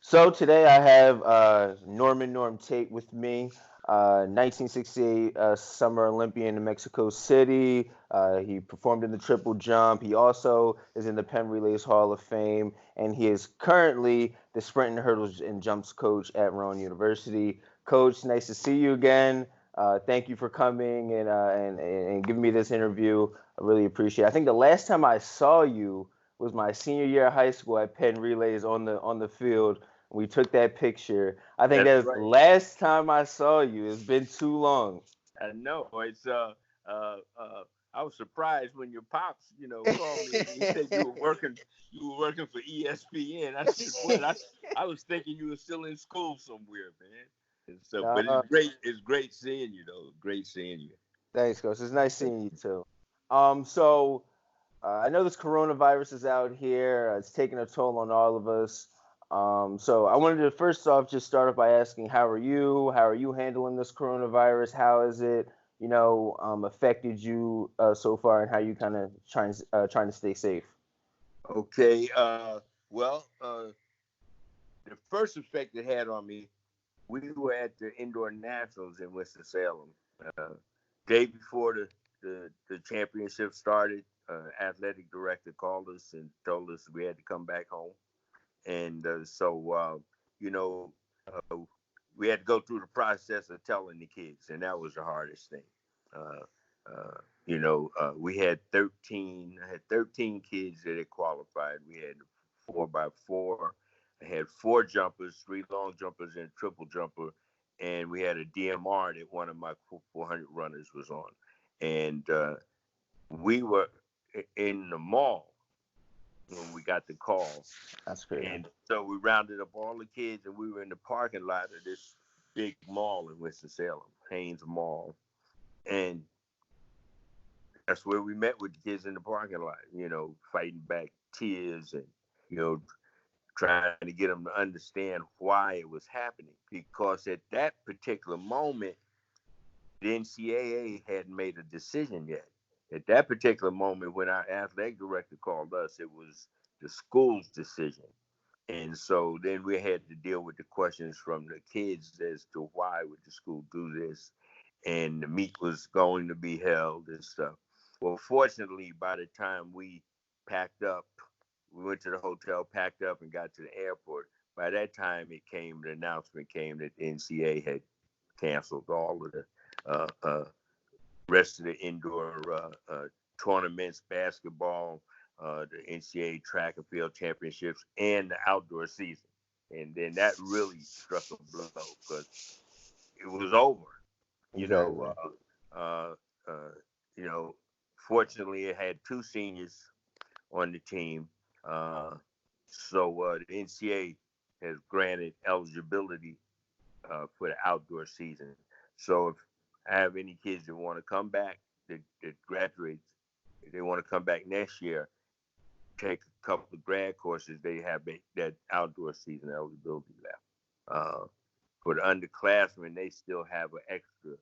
So today I have Norm Tate with me, 1968 Summer Olympian in Mexico City. He performed in the triple jump. He also is in the Penn Relays Hall of Fame, and he is currently the sprint and hurdles and jumps coach at Rowan University. Coach, nice to see you again. Thank you for coming and giving me this interview. I really appreciate it. I think the last time I saw you was my senior year of high school at Penn Relays on the field. We took that picture. I think That's that's the right. last time I saw you. It's been too long. I know. I was surprised when your pops, called me and he said you were working for ESPN. I said, what? I was thinking you were still in school somewhere, man. And so, but uh, it's great seeing you though. Great seeing you. Thanks, Coach. It's nice seeing you too. I know this coronavirus is out here. It's taking a toll on all of us. So I wanted to first off just start off by asking, how are you? How are you handling this coronavirus? How has it, affected you so far, and how you kind of trying to stay safe? Okay. The first effect it had on me, we were at the indoor nationals in Winston-Salem. Uh, Day before the championship started, athletic director called us and told us we had to come back home. And you know, uh, we had to go through the process of telling the kids, and that was the hardest thing. Uh, we had 13. I had 13 kids that had qualified. We had 4x4. I had 4 jumpers, 3 long jumpers, and a triple jumper, and we had a DMR that one of my 400 runners was on, and we were in the mall when we got the call. That's crazy. And so we rounded up all the kids, and we were in the parking lot of this big mall in Winston-Salem, Haynes Mall. And that's where we met with the kids in the parking lot, fighting back tears and, you know, trying to get them to understand why it was happening. Because at that particular moment, the NCAA hadn't made a decision yet. At that particular moment, when our athletic director called us, it was the school's decision. And so then we had to deal with the questions from the kids as to why would the school do this, and the meet was going to be held and stuff. Well, fortunately, by the time we packed up, we went to the hotel, packed up, and got to the airport. By that time, the announcement came that the NCAA had canceled all of the uh, uh, rest of the indoor tournaments, basketball, the NCAA track and field championships, and the outdoor season. And then that really struck a blow because it was over. You know, Exactly. uh, uh, you know. Fortunately, it had 2 seniors on the team, so the NCAA has granted eligibility for the outdoor season. So if I have any kids that want to come back, that graduate, if they want to come back next year, take a couple of grad courses, they have that outdoor season eligibility left. For the underclassmen, they still have an extra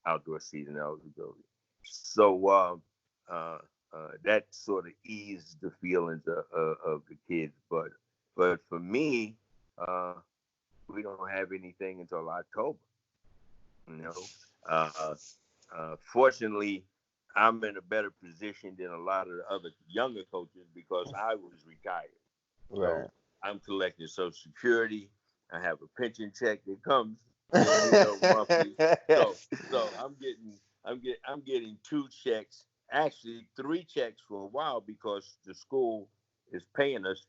outdoor season eligibility. So that sort of eased the feelings of the kids. But for me, uh, we don't have anything until October. You know, uh, fortunately, I'm in a better position than a lot of the other younger coaches because I was retired. Right. So I'm collecting Social Security. I have a pension check that comes, monthly. So I'm getting 2 checks, actually 3 checks for a while because the school is paying us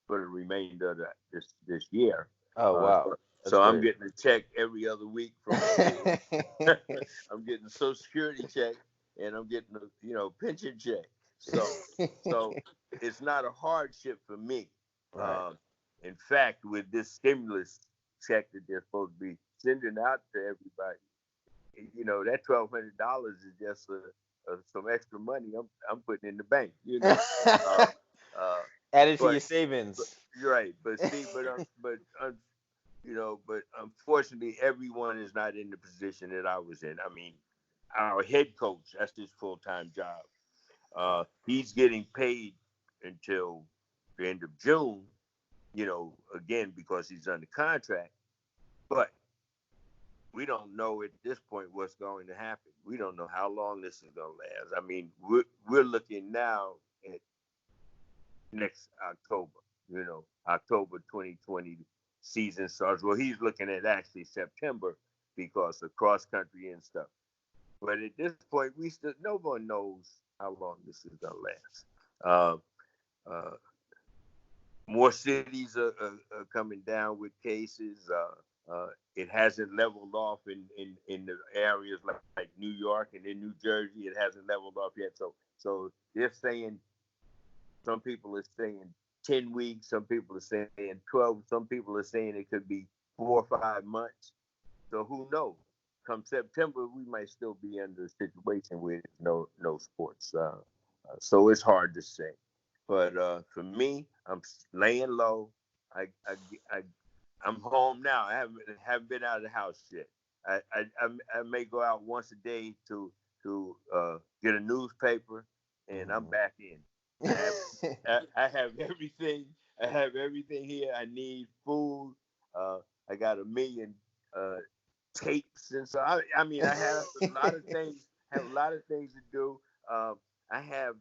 for the remainder of this year. Oh wow, that's So I'm great. getting a check every other week from the school. I'm getting a Social Security check and I'm getting a pension check. So it's not a hardship for me. Right. Um, in fact, with this stimulus check that they're supposed to be sending out to everybody, that $1,200 is just some extra money I'm putting in the bank. Uh, uh, Add it to your but, but savings. you're right. But see, but unfortunately, everyone is not in the position that I was in. I mean, our head coach, that's his full-time job. He's getting paid until the end of June, again, because he's under contract. But we don't know at this point what's going to happen. We don't know how long this is going to last. I mean, we're looking now at next October, October 2020 season starts. Well, he's looking at actually September because of cross country and stuff. But at this point, no one knows how long this is going to last. Uh, More cities are coming down with cases. It hasn't leveled off in the areas like New York and in New Jersey. It hasn't leveled off yet. So they're saying, some people are saying 10 weeks. Some people are saying 12. Some people are saying it could be 4 or 5 months. So who knows? Come September, we might still be under a situation with no sports. So it's hard to say. But for me, I'm laying low. I'm home now. I haven't been out of the house yet. I may go out once a day to get a newspaper, and I'm back in. I have everything. I have everything here. I need food. I got a million tapes, and so I mean, I have a lot of things. Have a lot of things to do. I have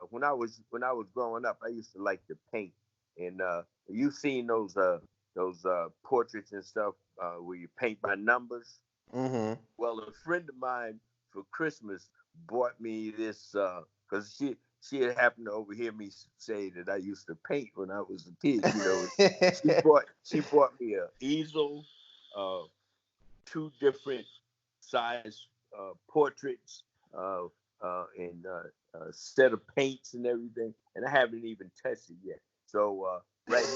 when I was growing up, I used to like to paint, and you've seen those portraits and stuff where you paint by numbers. Mm-hmm. Well, a friend of mine for Christmas bought me this because she had happened to overhear me say that I used to paint when I was a kid. She bought me an easel, uh, 2 different size portraits, and a set of paints and everything, and I haven't even touched it yet. So right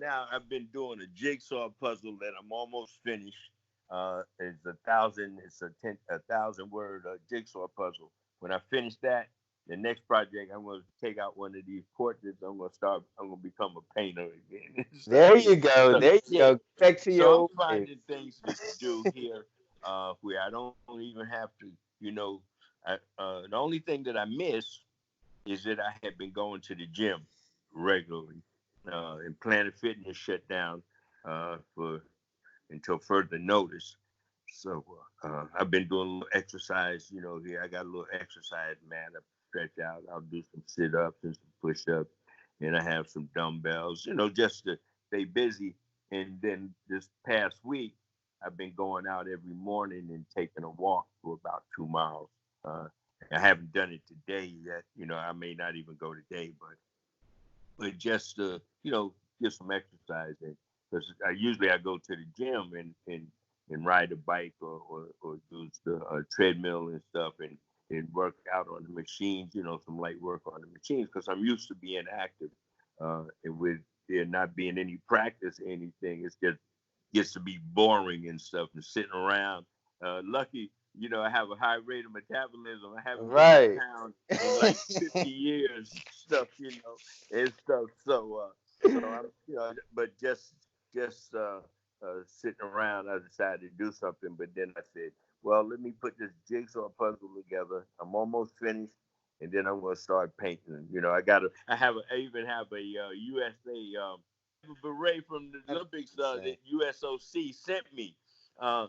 now, I've been doing a jigsaw puzzle that I'm almost finished. It's 1,000 word jigsaw puzzle. When I finish that, the next project, I'm going to take out one of these portraits. I'm going to become a painter again. There you go. So, There you yeah. go. Back to So I'm your finding things to do here where I don't even have to, the only thing that I miss is that I had been going to the gym regularly, and Planet Fitness shut down for until further notice. So I've been doing a little exercise, here I got a little exercise mat. I stretch out. I'll do some sit-ups and some push-ups, and I have some dumbbells, just to stay busy. And then this past week, I've been going out every morning and taking a walk for about 2 miles. I haven't done it today yet. I may not even go today, but just to, get some exercise in. Because I go to the gym and ride a bike or use the treadmill and stuff and work out on the machines, some light work on the machines, because I'm used to being active. And with there not being any practice or anything, it's just gets to be boring and stuff and sitting around. Lucky, I have a high rate of metabolism. I haven't gained a right. pound in like 50 years, stuff, and stuff. So I'm, but just sitting around, I decided to do something. But then I said, well, let me put this jigsaw puzzle together. I'm almost finished, and then I'm gonna start painting. I even have a USA beret from the Olympics that USOC sent me. Uh,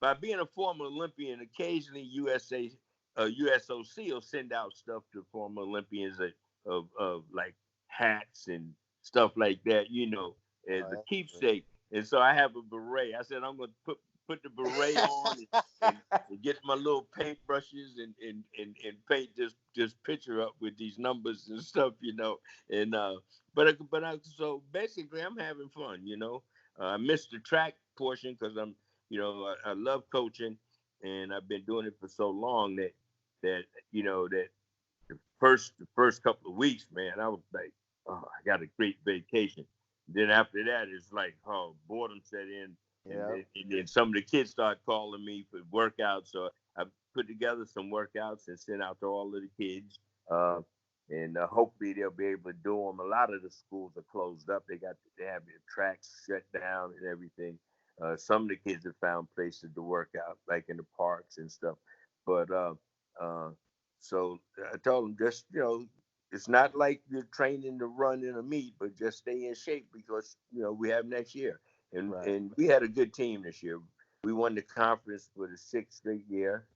by being a former Olympian, occasionally USOC will send out stuff to former Olympians of like hats and stuff like that, as a keepsake. And so I have a beret. I said I'm going to put the beret on and get my little paintbrushes and paint this picture up with these numbers and stuff, And so basically I'm having fun, I missed the track portion because I love coaching, and I've been doing it for so long that the first couple of weeks, man, I was like, oh, I got a great vacation. Then after that, it's like, oh, boredom set in, and then some of the kids start calling me for workouts. So I put together some workouts and sent out to all of the kids, and hopefully they'll be able to do them. A lot of the schools are closed up. They have their tracks shut down and everything. Some of the kids have found places to work out, like in the parks and stuff. But so I told them, just it's not like you're training to run in a meet, but just stay in shape because we have next year. And Right. and we had a good team this year. We won the conference for the sixth straight year,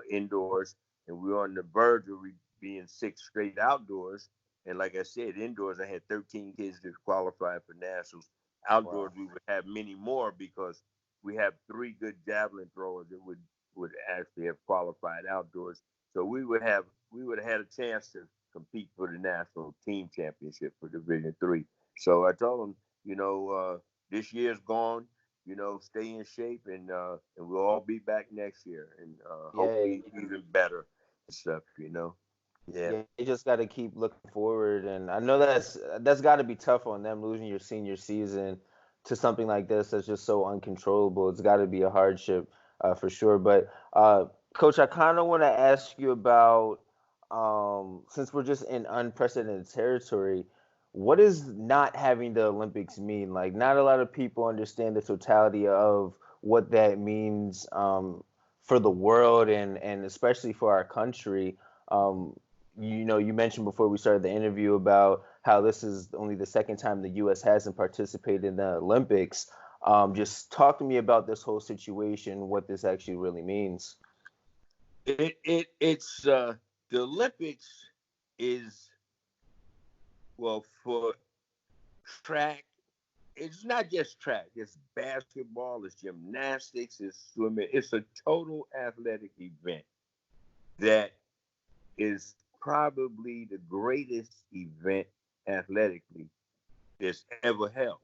indoors, and we were on the verge of being six straight outdoors. And like I said, indoors I had 13 kids that qualified for nationals. Outdoors Wow. we would have many more because we have three good javelin throwers that would actually have qualified outdoors. So we would have had a chance to compete for the national team championship for Division Three. So I told them, this year's gone. Stay in shape, and we'll all be back next year, and Yeah. hopefully even better and stuff. Yeah. Yeah, you just got to keep looking forward, and I know that's got to be tough on them losing your senior season to something like this that's just so uncontrollable. It's got to be a hardship for sure. But Coach, I kind of want to ask you about since we're just in unprecedented territory, what does not having the Olympics mean? Like, not a lot of people understand the totality of what that means for the world and especially for our country. Um, you mentioned before we started the interview about how this is only the second time the U.S. hasn't participated in the Olympics. Just talk to me about this whole situation, what this actually really means. It's the Olympics is, well, for track. It's not just track. It's basketball. It's gymnastics. It's swimming. It's a total athletic event that is probably the greatest event athletically that's ever held.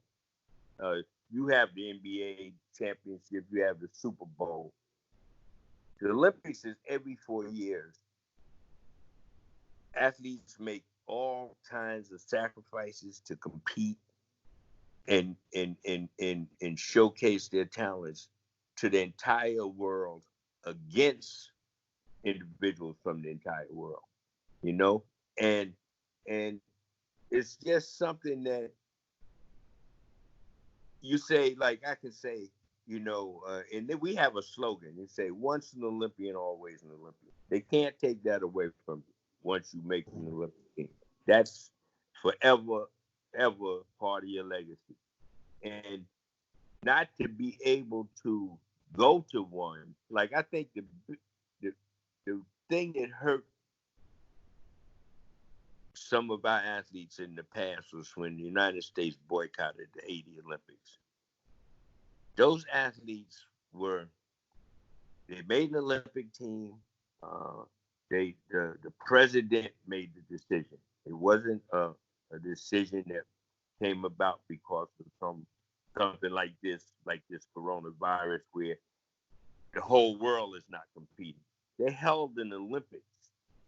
Uh, you have the NBA championship. You have the Super Bowl. The Olympics is every 4 years. Athletes make all kinds of sacrifices to compete and showcase their talents to the entire world against individuals from the entire world, you know? And and it's just something that you say, like I can say, and then we have a slogan. They say, once an Olympian, always an Olympian. They can't take that away from you once you make an Olympic team. That's forever, ever part of your legacy. And not to be able to go to one, like I think the, the thing that hurt some of our athletes in the past was when the United States boycotted the '80 Olympics. Those athletes they made an Olympic team. Uh, the president made the decision. It wasn't a decision that came about because of something like this coronavirus, where the whole world is not competing. They held an Olympics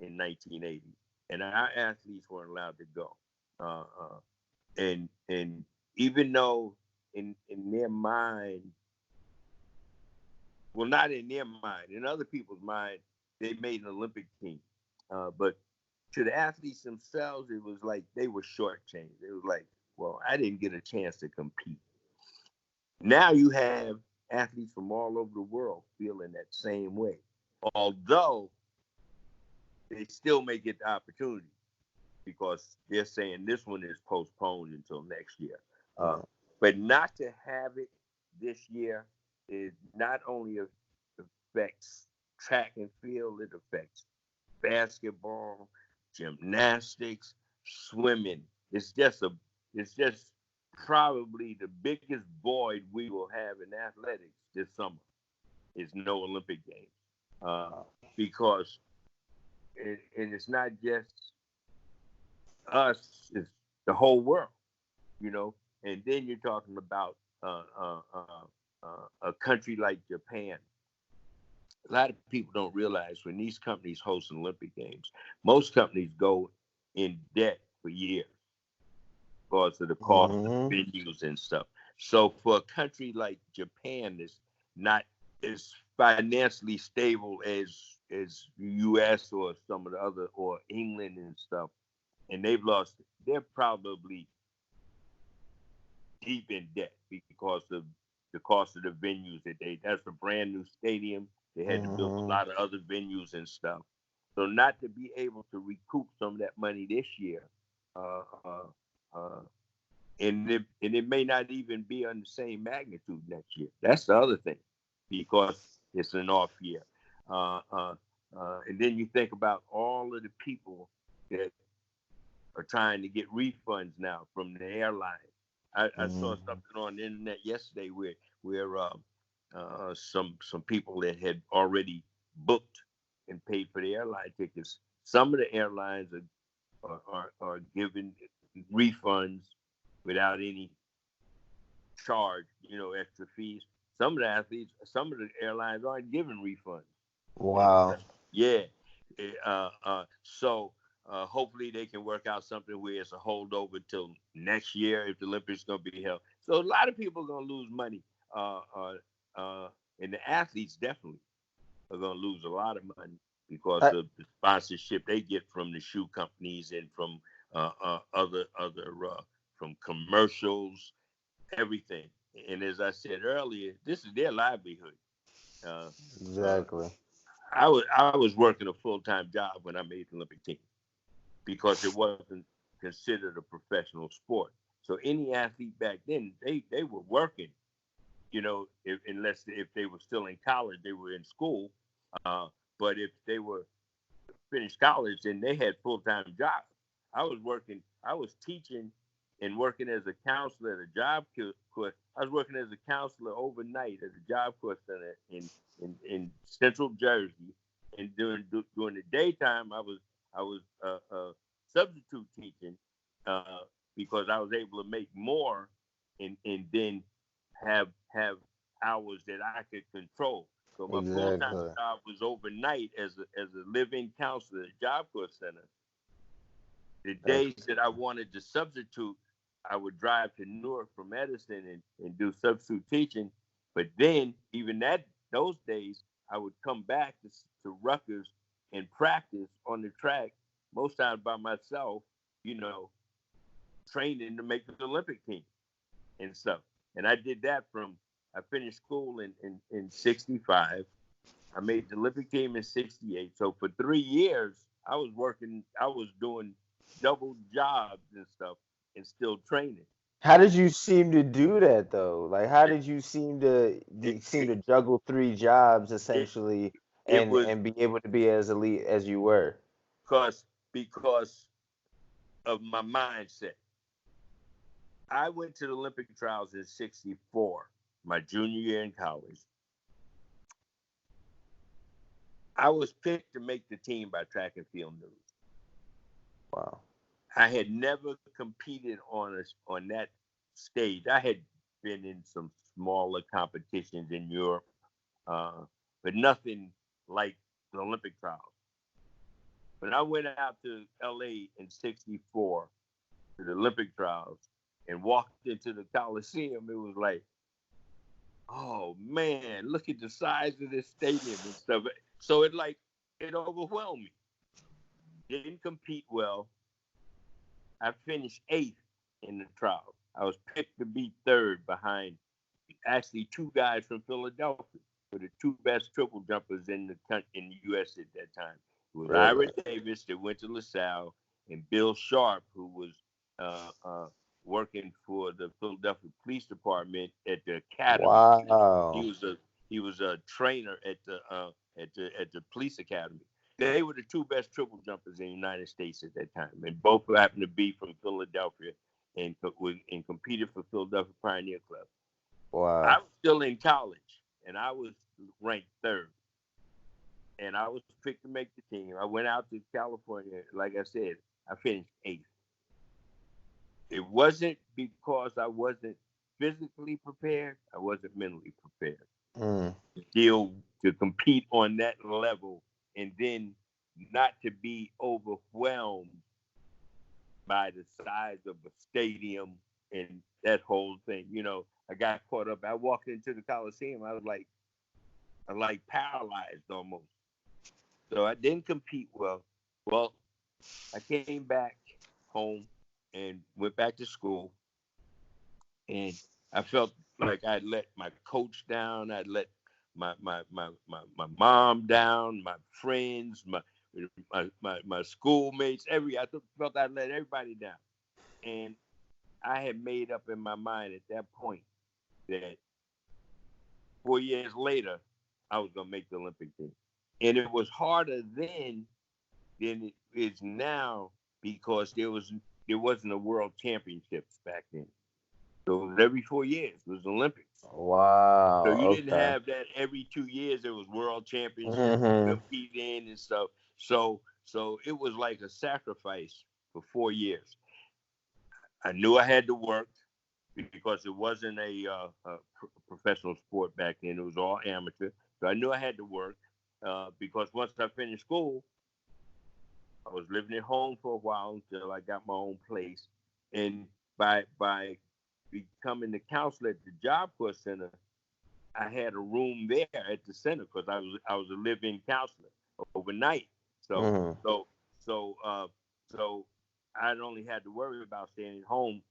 in 1980, and our athletes weren't allowed to go. Uh, uh, and even though in their mind, well, not in their mind, in other people's mind, they made an Olympic team. But to the athletes themselves, it was like they were shortchanged. It was like, well, I didn't get a chance to compete. Now you have athletes from all over the world feeling that same way, although they still may get the opportunity because they're saying this one is postponed until next year. Uh, Right. but not to have it this year is not only affects track and field, it affects basketball, gymnastics, swimming. It's just probably the biggest void we will have in athletics this summer is no Olympic Games. Uh, because and it's not just us, it's the whole world, you know. And then you're talking about a country like Japan. A lot of people don't realize when these companies host Olympic Games, most companies go in debt for years because of the cost of Hmm. venues and stuff. So for a country like Japan that's not as financially stable as the U.S. or some of the other, or England and stuff, and they're probably deep in debt because of the cost of the venues that's a brand new stadium. They had to build a Hmm. lot of other venues and stuff. So not to be able to recoup some of that money this year, uh, uh, uh, and it may not even be on the same magnitude next year. That's the other thing, because it's an off year. Uh, uh, and then you think about all of the people that are trying to get refunds now from the airline. I saw something on the internet yesterday where some people that had already booked and paid for the airline tickets. Some of the airlines are giving refunds without any charge, extra fees. Some of the athletes, some of the airlines aren't giving refunds. Wow. Yeah. So hopefully they can work out something where it's a holdover till next year if the Olympics going to be held. So a lot of people are going to lose money, and the athletes definitely are going to lose a lot of money because I, of the sponsorship they get from the shoe companies and from other from commercials, everything. And as I said earlier, this is their livelihood. Uh, uh, exactly. I was working a full-time job when I made the Olympic team because it wasn't considered a professional sport. So any athlete back then, they were working, unless if they were still in college, they were in school. But if they were finished college, then they had full-time jobs. I was teaching and working as a counselor at a job course. I was working as a counselor overnight at a job course center in Central Jersey, and during the daytime, I was substitute teaching because I was able to make more, and then have hours that I could control. So my full time Exactly. job was overnight as a living counselor at Job Corps Center. The That's days that I wanted to substitute, I would drive to Newark from Edison and do substitute teaching. But then, even those days, I would come back to Rutgers and practice on the track, most times by myself, you know, training to make the Olympic team and stuff. And I did that I finished school in 65. I made the Olympic team in 68. So for 3 years, I was doing double jobs and stuff and still training. how did you seem to do that though? Like, how It, did you seem to it, juggle three jobs it, essentially, it and was be able to be as elite as you were? because of my mindset. I went to the Olympic trials in 64, my junior year in college. I was picked to make the team by Track and Field News. Wow. I had never competed on that stage. I had been in some smaller competitions in Europe, uh, but nothing like the Olympic trials. When I went out to LA in 64 to the Olympic trials and walked into the Coliseum, it was like, oh man, look at the size of this stadium and stuff. So it overwhelmed me. Didn't compete well. I finished 8th in the trial. I was picked to be 3rd behind actually 2 guys from Philadelphia, were the 2 best triple jumpers in the U.S. at that time. It was Really? Ira Davis that went to LaSalle and Bill Sharp, who was uh, uh, working for the Philadelphia Police Department at the academy. He Wow. was a he was a trainer at the police academy. They were the 2 best triple jumpers in the United States at that time, and both happened to be from Philadelphia and competed for Philadelphia Pioneer Club. I Wow. was still in college, and I was ranked 3rd, and I was picked to make the team. I went out to California. Like I said, I finished 8th. It wasn't because I wasn't physically prepared. I wasn't mentally prepared Mm, to compete on that level, and then not to be overwhelmed by the size of a stadium and that whole thing. I got caught up. I walked into the Coliseum. I like paralyzed almost. So I didn't compete well. Well, I came back home and went back to school, and I felt like I'd let my coach down. I'd let my mom down, my friends, my schoolmates, I felt I let everybody down. And I had made up in my mind at that point that 4 years later, I was going to make the Olympic team. And it was harder then than it is now because there wasn't a world championships back then. So it was every 4 years. It was Olympics. Wow. So you didn't Okay. have that every 2 years. There was world championships Mm-hmm. compete in and stuff. So it was like a sacrifice for 4 years. I knew I had to work because it wasn't a professional sport back then. It was all amateur. So I knew I had to work because once I finished school, I was living at home for a while until I got my own place. And by becoming the counselor at the Job Corps Center, I had a room there at the center because I was a live-in counselor overnight. So Mm-hmm. so so so I only had to worry about staying at home,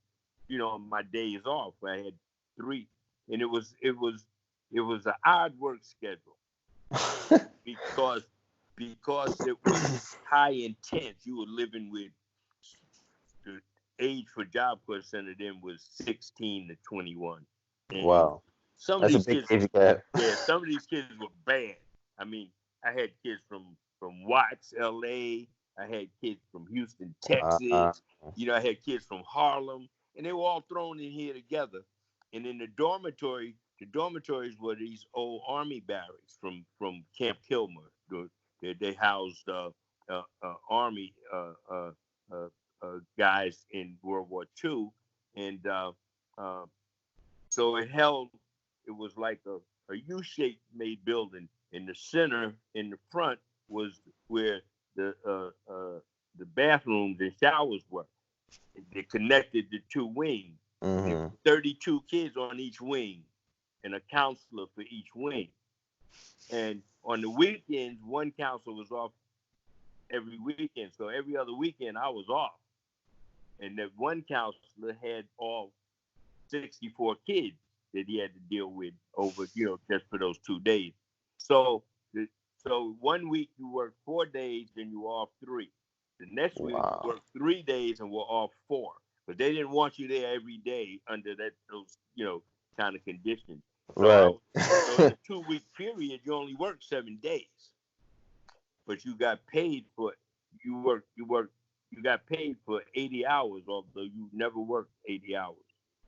on my days off. I had 3, and it was an odd work schedule because it was high intense. You were living with the age for Job Corps Center then was 16 to 21, and Wow. some of That's a these big kids, age gap. yeah, some of these kids were bad. I mean, I had kids from Watts, L.A. I had kids from Houston, Uh, Texas. I had kids from Harlem, and they were all thrown in here together. And in the dormitories were these old Army barracks from Camp Kilmer. They housed Army guys in World War II, and so it was like a U-shaped made building. In the center, in the front, was where the bathrooms and showers were. They connected the 2 wings. There mm-hmm. were 32 kids on each wing and a counselor for each wing. And on the weekends, one counselor was off every weekend. So every other weekend, I was off. And that one counselor had all 64 kids that he had to deal with over, just for those 2 days. So, so 1 week you work 4 days, then you off 3. The next week you Wow. work 3 days and we're off 4. But they didn't want you there every day under those kind of conditions. Right. So in a 2-week period, you only work 7 days, but you got paid for you got paid for 80 hours, although you never worked 80 hours.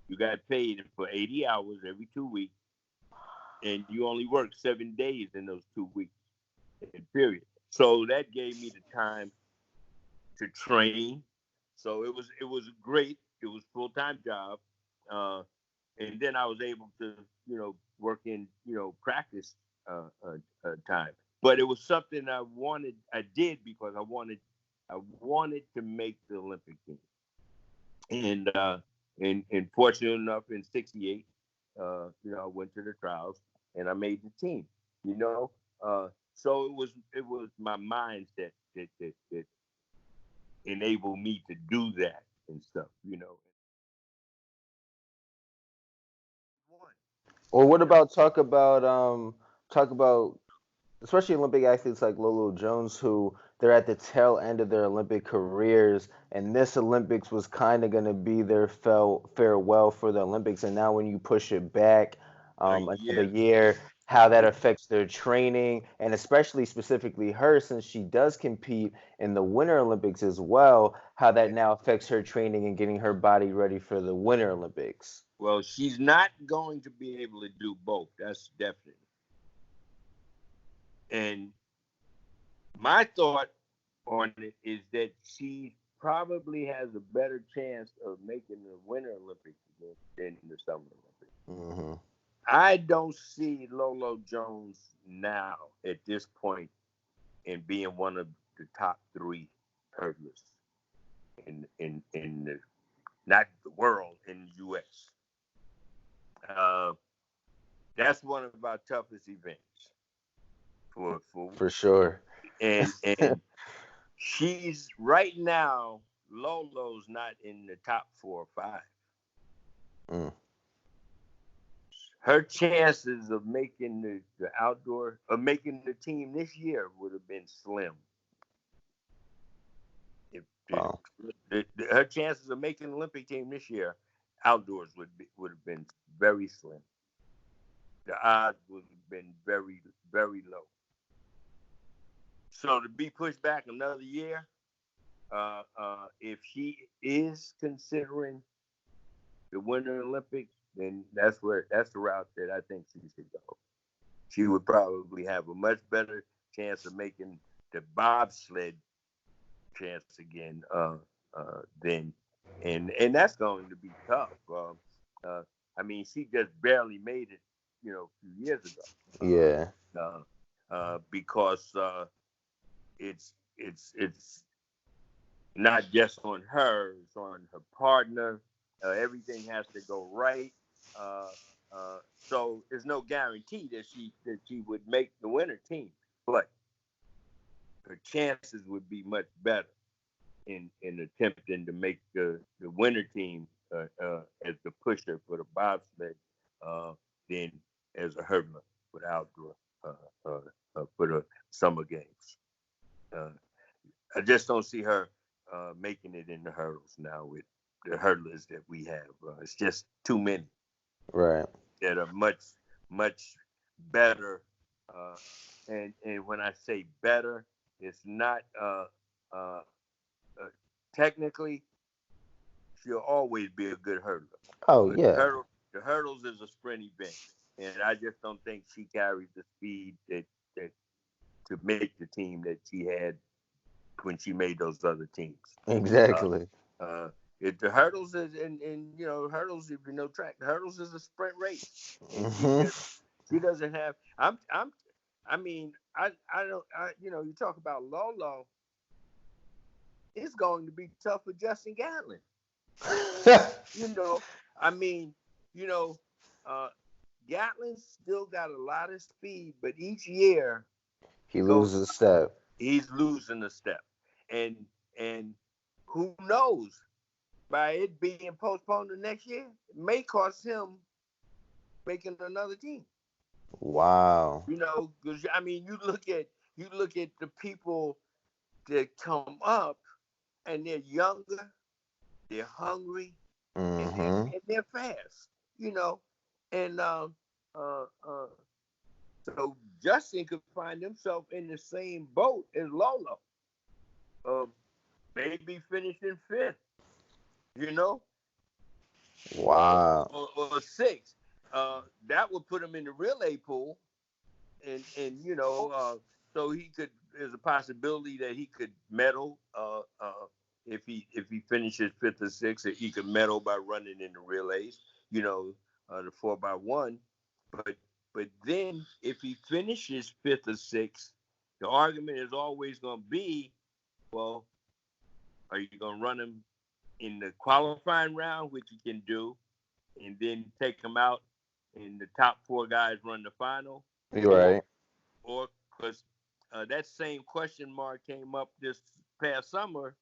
You got paid for 80 hours every 2 weeks, and you only worked 7 days in those 2 weeks, period. So that gave me the time to train. So it was great. It was a full-time job, and then I was able to work in practice time. But it was something I did because I wanted to make the Olympic team. And fortunate enough in '68, I went to the trials and I made the team. So it was my mindset that enabled me to do that and stuff. Or what about talk about especially Olympic athletes like Lolo Jones, who they're at the tail end of their Olympic careers, and this Olympics was kind of going to be their farewell for the Olympics. And now, when you push it back A another year. year, how that affects their training, and especially specifically her, since she does compete in the Winter Olympics as well, how that now affects her training and getting her body ready for the Winter Olympics. Well, she's not going to be able to do both. That's definite. And my thought on it is that she probably has a better chance of making the Winter Olympics than the Summer Olympics. Mm-hmm. I don't see Lolo Jones now at this point in being one of the top 3 hurdlers in the, not the world, in the U.S. That's one of our toughest events For sure. and she's right now. Lolo's not in the top 4 or 5. Mm. Her chances of making the outdoor, of making the team this year would have been slim. Wow. Her chances of making the Olympic team this year outdoors would have been very slim. The odds would have been very, very low. So to be pushed back another year, if she is considering the Winter Olympics, then that's the route that I think she should go. She would probably have a much better chance of making the bobsled chance again then, and that's going to be tough. I mean, she just barely made it, a few years ago. Yeah. Because it's not just on her; it's on her partner. Everything has to go right. So there's no guarantee that she would make the winter team, but her chances would be much better in attempting to make the winter team as the pusher for the bobsled than as a hurdler for the outdoor for the summer games. I just don't see her making it in the hurdles now with the hurdlers that we have. It's just too many. Right. That are much better. And when I say better, it's not technically. She'll always be a good hurdler. Oh But yeah. the hurdles is a sprint event, and I just don't think she carries the speed that to make the team that she had when she made those other teams. Exactly. If the hurdles is and hurdles, if you know track, the hurdles is a sprint race, and she doesn't have. I mean, I don't. You talk about Lolo. It's going to be tough for Justin Gatlin. I mean, Gatlin's still got a lot of speed, but each year He loses a step. he's losing a step, and who knows? By it being postponed to next year, it may cost him making another team. Wow. Because I mean, you look at the people that come up, and they're younger, they're hungry, Mm-hmm. and they're fast. And so Justin could find himself in the same boat as Lolo, maybe finishing fifth. Wow. Or sixth. That would put him in the relay pool, and so he could. There's a possibility that he could medal if he finishes fifth or sixth, he could medal by running in the relays. The 4x1. But then if he finishes fifth or sixth, the argument is always going to be, well, are you going to run him in the qualifying round, which you can do, and then take him out and the top four guys run the final? You're right. Or because that same question mark came up this last summer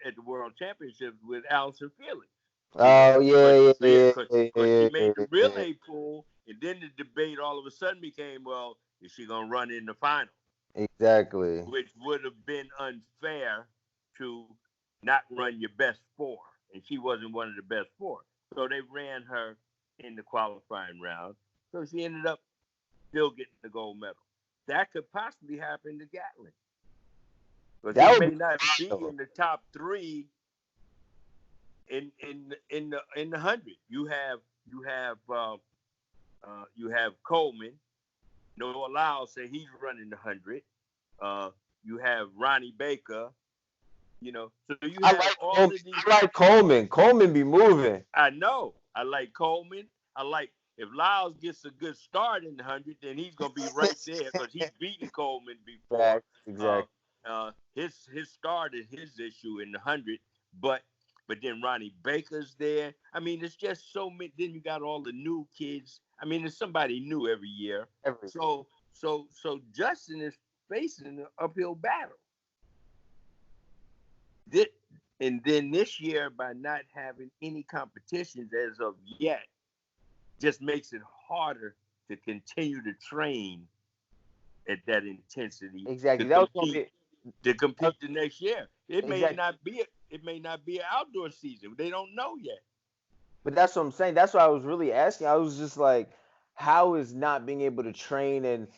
at the World Championships with Allison Felix. Oh yeah. Because she made the relay pool, and then the debate all of a sudden became, well, is she going to run in the final? Exactly. Which would have been unfair to not run your best four, and she wasn't one of the best four. So they ran her in the qualifying round. So she ended up still getting the gold medal. That could possibly happen to Gatlin. But he may not be in the top three in the 100. You have Coleman. Noah Lyles said he's running the 100. You have Ronnie Baker. So you have all of these. I like Coleman. Coleman be moving. I know. I like Coleman. I like if Lyles gets a good start in the 100, then he's gonna be right there because he's beaten Coleman before. Exactly. His start is his issue in the 100, but then Ronnie Baker's there. I mean, it's just so many. Then you got all the new kids. I mean, there's somebody new every year. So Justin is facing an uphill battle. And then this year, by not having any competitions as of yet, just makes it harder to continue to train at that intensity. Exactly. That was to compete the next year. It may exactly. not be an outdoor season. They don't know yet. But that's what I'm saying. That's what I was really asking. I was just like, how is not being able to train and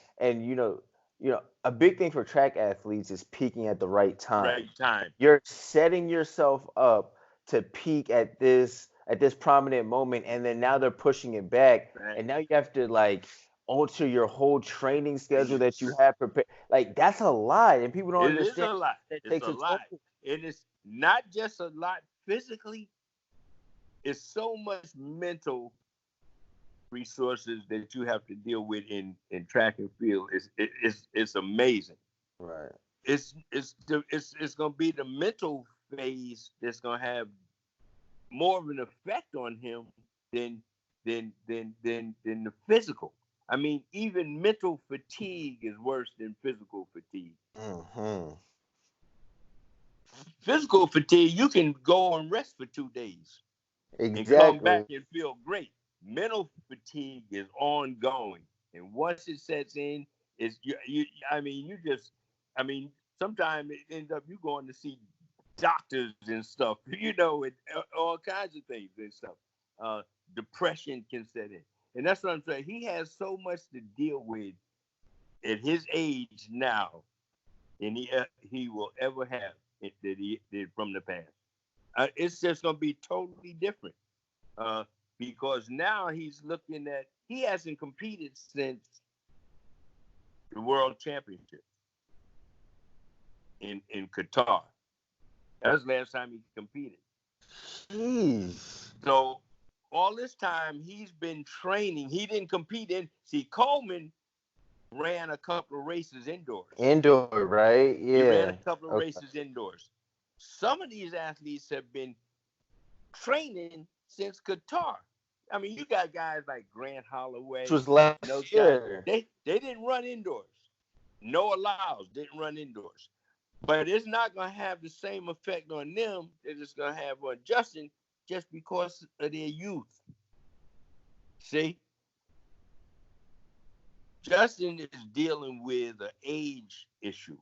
a big thing for track athletes is peaking at the right time. Right time. You're setting yourself up to peak at this prominent moment, and then now they're pushing it back, Right. and now you have to like alter your whole training schedule that you have prepared. Like that's a lot, and people don't It is understand a lot. that It's takes a a lot. toll. And it's not just a lot physically. It's so much mental resources that you have to deal with in track and field. It's amazing. Right. It's gonna be the mental phase that's gonna have more of an effect on him than than the physical. I mean, even mental fatigue is worse than physical fatigue. Hmm. Physical fatigue, you can go and rest for 2 days and come back Exactly. and feel great. Mental fatigue is ongoing, and once it sets in, is you. I mean, you just. I mean, sometimes it ends up you going to see doctors and stuff. And all kinds of things and stuff. Uh, Depression can set in, and that's what I'm saying. He has so much to deal with at his age now than he will ever have that he did from the past. It's just gonna be totally different. Uh, because now he's looking at he hasn't competed since the World Championship in Qatar. That was the last time he competed. Jeez. So all this time he's been training. He didn't compete in. See, Coleman ran a couple of races indoors. Indoor, right? He ran a Yeah. couple of Okay. races indoors. Some of these athletes have been training since Qatar. I mean, you got guys like Grant Which Holloway was and those last guys. year. They didn't run indoors. Noah Lyles didn't run indoors. But it's not going to have the same effect on them that it's going to have on Justin just because of their youth. See? Justin is dealing with an age issue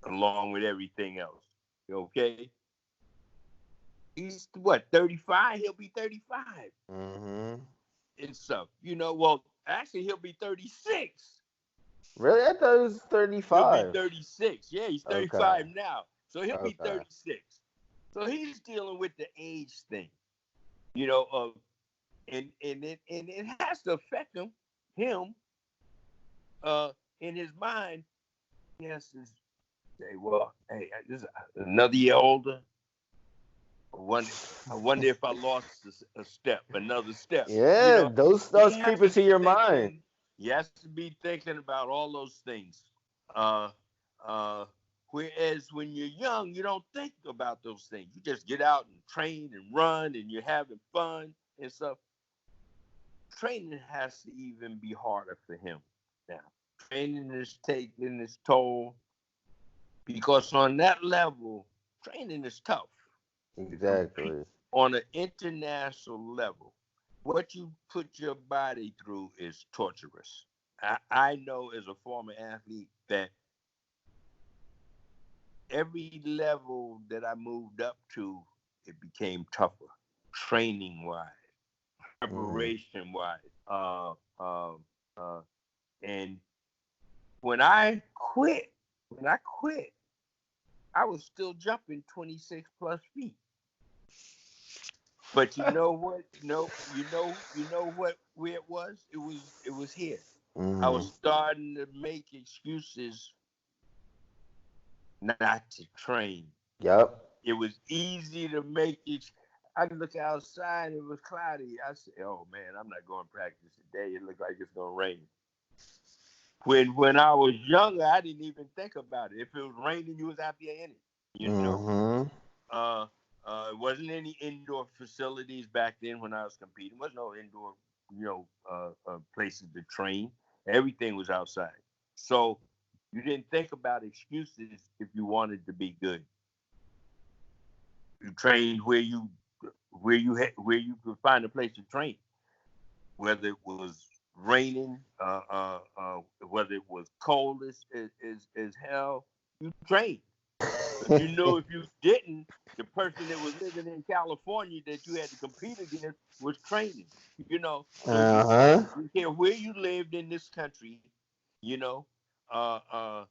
along with everything else. Okay? He's what, 35? He'll be 35 Mm-hmm. and stuff. Well, actually, he'll be 36. Really? I thought it was He'll be 35. 36. Yeah, he's Okay. 35 now. So he'll be Okay. 36. So he's dealing with the age thing, and it has to affect him, in his mind. He has to say, well, hey, this is another year older. I wonder if I lost another step. Yeah, those He thoughts has creep to into be your mind. thinking. He has to be thinking about all those things. Uh, uh, Whereas when you're young, you don't think about those things. You just get out and train and run, and you're having fun and stuff. Training has to even be harder for him now. Training is taking its toll because on that level, training is tough to compete Exactly. on an international level. What you put your body through is torturous. I know as a former athlete that every level that I moved up to, it became tougher, training wise, Mm. preparation wise. And when I quit, I was still jumping 26 plus feet. But you know what? Where it was? It was here. I was Mm. starting to make excuses not to train. Yep. It was easy to make it. I could look outside, it was cloudy. I said, oh man, I'm not going to practice today. It looked like it's going to rain. When I was younger, I didn't even think about it. If it was raining, you was out there in it. Mm-hmm. Uh, it wasn't any indoor facilities back then when I was competing. There was no indoor, places to train. Everything was outside. So you didn't think about excuses if you wanted to be good. You trained where you could find a place to train, whether it was raining, whether it was cold as hell. you trained. But you know, if you didn't, the person that was living in California that you had to compete against was training. You know, so you care where you lived in this country, you know, uh, uh,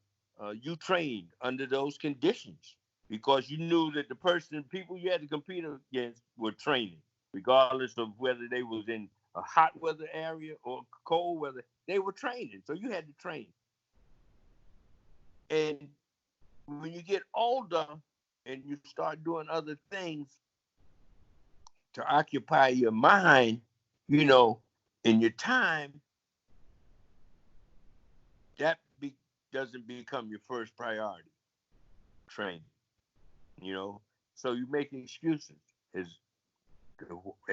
you trained under those conditions because you knew that the people you had to compete against were training, regardless of whether they was in a hot weather area or cold weather. They were training, so you had to train. And when you get older and you start doing other things to occupy your mind, you know, in your time, that doesn't become your first priority, training, you know. So you make excuses is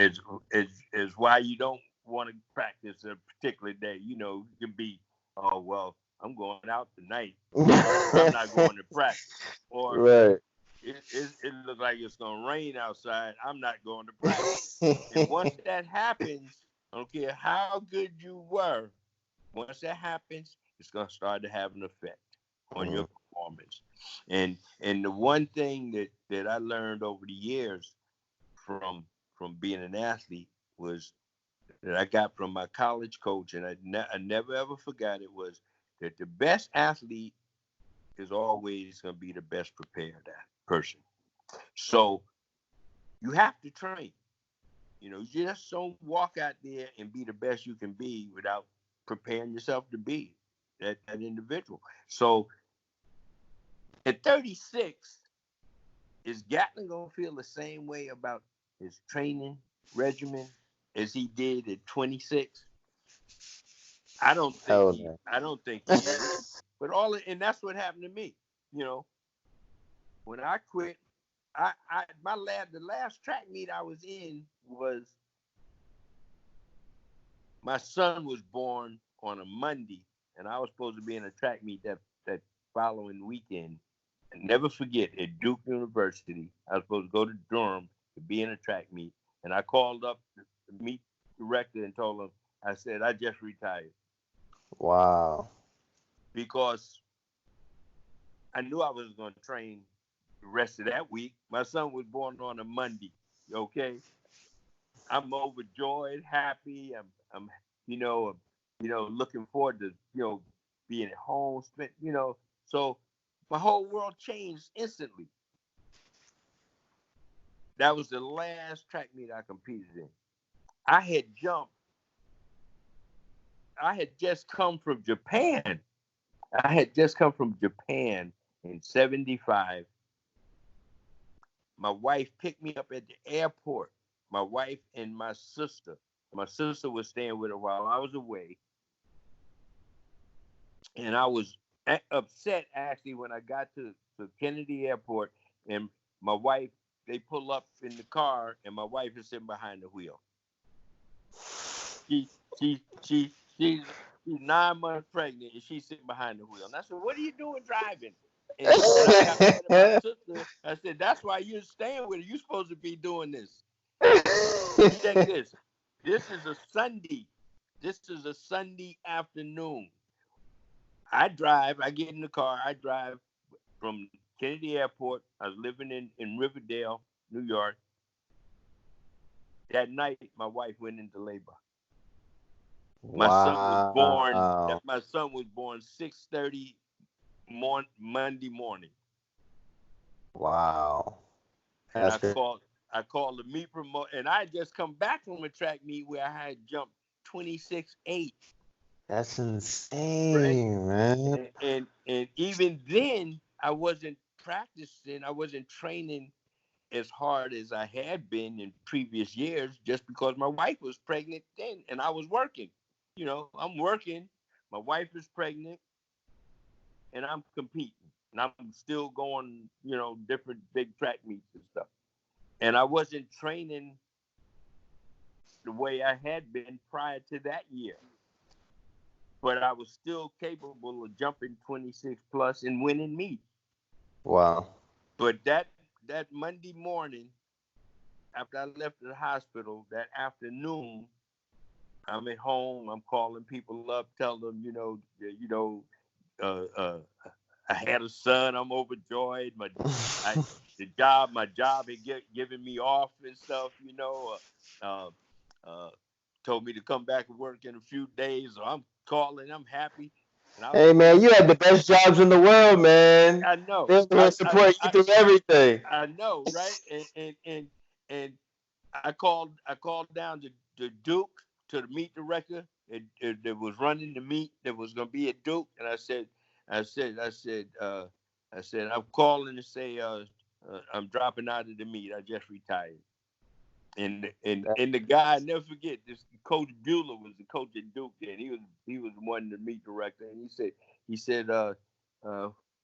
is why you don't want to practice a particular day. You know, you can be, oh well, I'm going out tonight. I'm not going to practice. Or Right. it looks like it's gonna rain outside. I'm not going to practice. And once that happens, I don't care how good you were. Once that happens, it's gonna start to have an effect on your performance. And the one thing that I learned over the years from being an athlete was that I got from my college coach, and I never ever forgot it, was that the best athlete is always going to be the best prepared person. So you have to train. You know, you just don't walk out there and be the best you can be without preparing yourself to be that individual. So at 36, is Gatlin going to feel the same way about his training regimen as he did at 26? I don't think he is. But and that's what happened to me. You know, when I quit, the last track meet I was in was, my son was born on a Monday, and I was supposed to be in a track meet that following weekend. And never forget, at Duke University, I was supposed to go to Durham to be in a track meet, and I called up the meet director and told him, I said, I just retired. Wow. Because I knew I was going to train the rest of that week. My son was born on a Monday. Okay, I'm overjoyed, happy. I'm looking forward to being at home. So my whole world changed instantly. That was the last track meet I competed in. I had just come from Japan. I had just come from Japan in 75. My wife picked me up at the airport. My wife and my sister. My sister was staying with her while I was away. And I was upset, actually, when I got to Kennedy Airport and my wife, they pull up in the car and my wife is sitting behind the wheel. She's 9 months pregnant and she's sitting behind the wheel. And I said, what are you doing driving? And I got mad at my sister. I said, that's why you're staying with her. You're supposed to be doing this. Check this. This is a Sunday. This is a Sunday afternoon. I get in the car, I drive from Kennedy Airport. I was living in Riverdale, New York. That night, my wife went into labor. My son was born 6:30 Monday morning. Wow. And I called the meet promoter, and I had just come back from a track meet where I had jumped 26.8. That's insane, man. And even then, I wasn't practicing. I wasn't training as hard as I had been in previous years, just because my wife was pregnant then, and I was working. You know, I'm working. My wife is pregnant, and I'm competing, and I'm still going, different big track meets and stuff. And I wasn't training the way I had been prior to that year. But I was still capable of jumping 26 plus and winning meets. Wow. But that Monday morning, after I left the hospital, that afternoon, I'm at home. I'm calling people up, telling them, I had a son. I'm overjoyed. My job had given me off and stuff. Uh, uh, told me to come back and work in a few days. So I'm calling. I'm happy. And I was Hey going. man, you have the best jobs in the world, man. I know. They're gonna support you through everything. I know, right? And I called down to Duke to the meet director that was running the meet that was gonna be at Duke, and I said I'm calling to say I'm dropping out of the meet. I just retired. And the guy, I never forget, this Coach Bueller was the coach at Duke then. He was one the meet director, and he said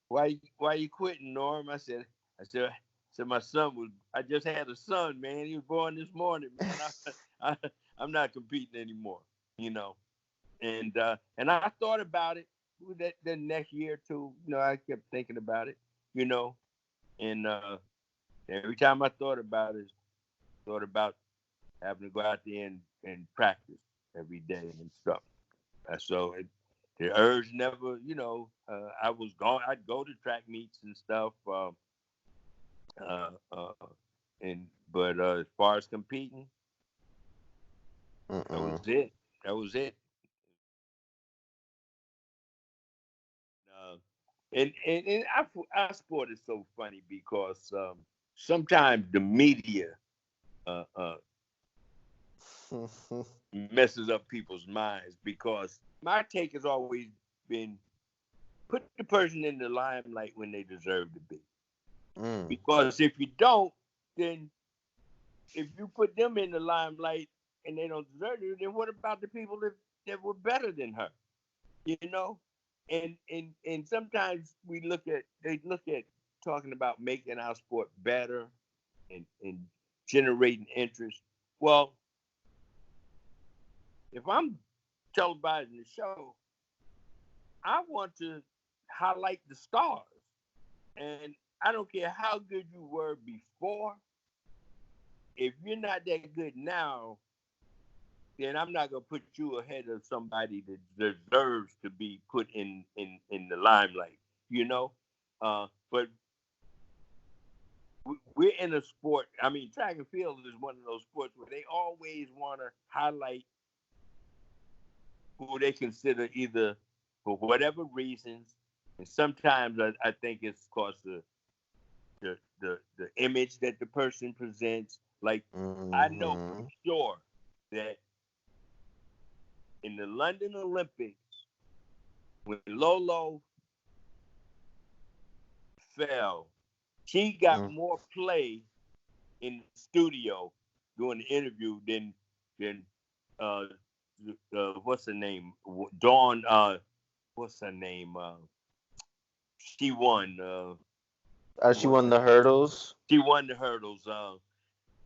why you quitting, Norm? I said my son was. I just had a son, man. He was born this morning, man. I'm not competing anymore, you know. And I thought about it the next year or two. I kept thinking about it, you know. And every time I thought about it, thought about having to go out there and practice every day and stuff. The urge never, I was going. I'd go to track meets and stuff. Uh, uh, but as far as competing, that was it. That was it. Uh, and our sport is so funny because sometimes the media uh, uh, messes up people's minds, because my take has always been put the person in the limelight when they deserve to be. Because if you don't, then if you put them in the limelight and they don't deserve it, then what about the people that were better than her? You know? And sometimes they look at talking about making our sport better and generating interest. Well, if I'm televising the show, I want to highlight the stars. And I don't care how good you were before. If you're not that good now, then I'm not gonna put you ahead of somebody that deserves to be put in the limelight. But we're in a sport. I mean, track and field is one of those sports where they always want to highlight who they consider, either for whatever reasons, and sometimes I think it's because the image that the person presents. Like, I know for sure that in the London Olympics, when Lolo fell, she got more play in the studio doing the interview than what's her name? Dawn. What's her name? She won. She won the hurdles. She won the hurdles.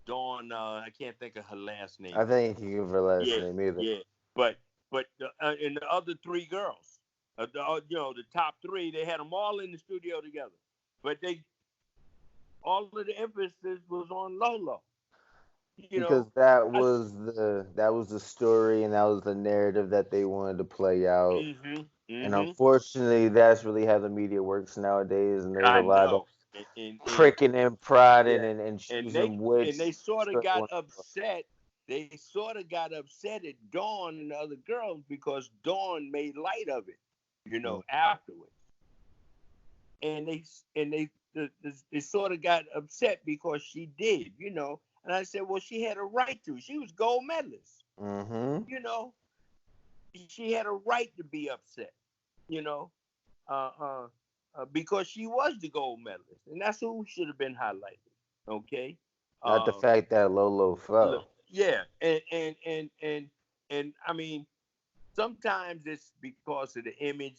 Dawn. I can't think of her last name. I think you give her last name either. Yeah, but and the other three girls, the top three, they had them all in the studio together, but all of the emphasis was on Lolo. Because that was the story, and that was the narrative that they wanted to play out. And unfortunately, that's really how the media works nowadays. And there's a lot of pricking and prodding and choosing which. And they sort of got upset. They sort of got upset at Dawn and the other girls because Dawn made light of it, afterwards. And they sort of got upset because she did, And I said, well, she had a right to. She was gold medalist. She had a right to be upset, because she was the gold medalist, and that's who should have been highlighted. Okay. Not the fact that Lolo fell. Yeah, and I mean, sometimes it's because of the image,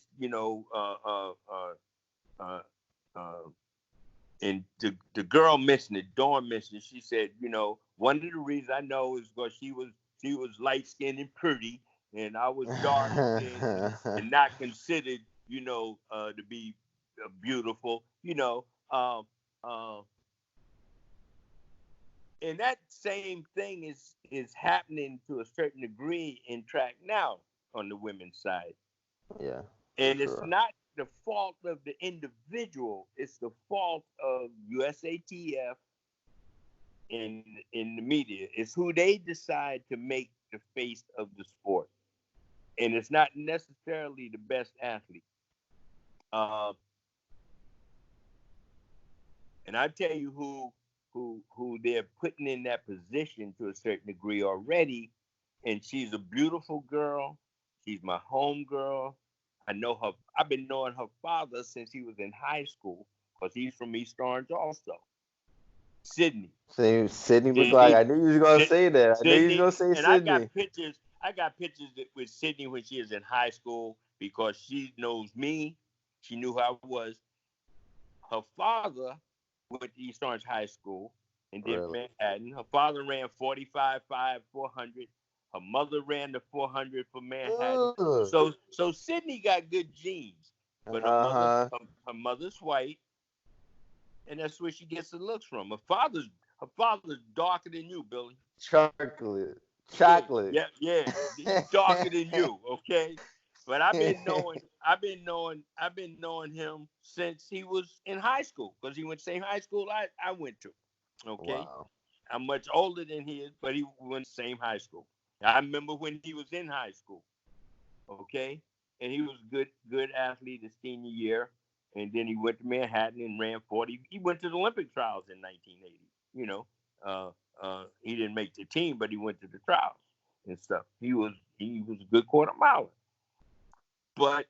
and the girl mentioned it, Dawn mentioned it. She said, one of the reasons I know is because she was light skinned and pretty, and I was dark and not considered, to be beautiful, and that same thing is happening to a certain degree in track now on the women's side. Yeah. And it's not the fault of the individual. It's the fault of USATF in the media. It's who they decide to make the face of the sport, and it's not necessarily the best athlete. And I tell you who they're putting in that position to a certain degree already. And she's a beautiful girl. She's my home girl. I know her. I've been knowing her father since he was in high school, because he's from East Orange also. Sydney. Sydney McGlock. Sydney. I knew you was gonna say that. I knew you was Sydney. gonna say And Sydney. I got pictures with Sydney when she was in high school, because she knows me. She knew who I was. Her father went to East Orange High School and then Really? Manhattan. Her father ran 45, 5, 400. Her mother ran the 400 for Manhattan. Ugh. So Sydney got good genes, but Uh-huh. her mother's white, and that's where she gets the looks from. Her father's darker than you, Billy. Chocolate. Yeah, Chocolate. yeah. He's darker than you, okay? But I've been knowing him since he was in high school, because he went to the same high school I went to. Okay. Wow. I'm much older than he is, but he went to the same high school. I remember when he was in high school. Okay. And he was good athlete his senior year. And then he went to Manhattan and ran 40. He went to the Olympic trials in 1980. You know, he didn't make the team, but he went to the trials and stuff. He was a good quarter miler. But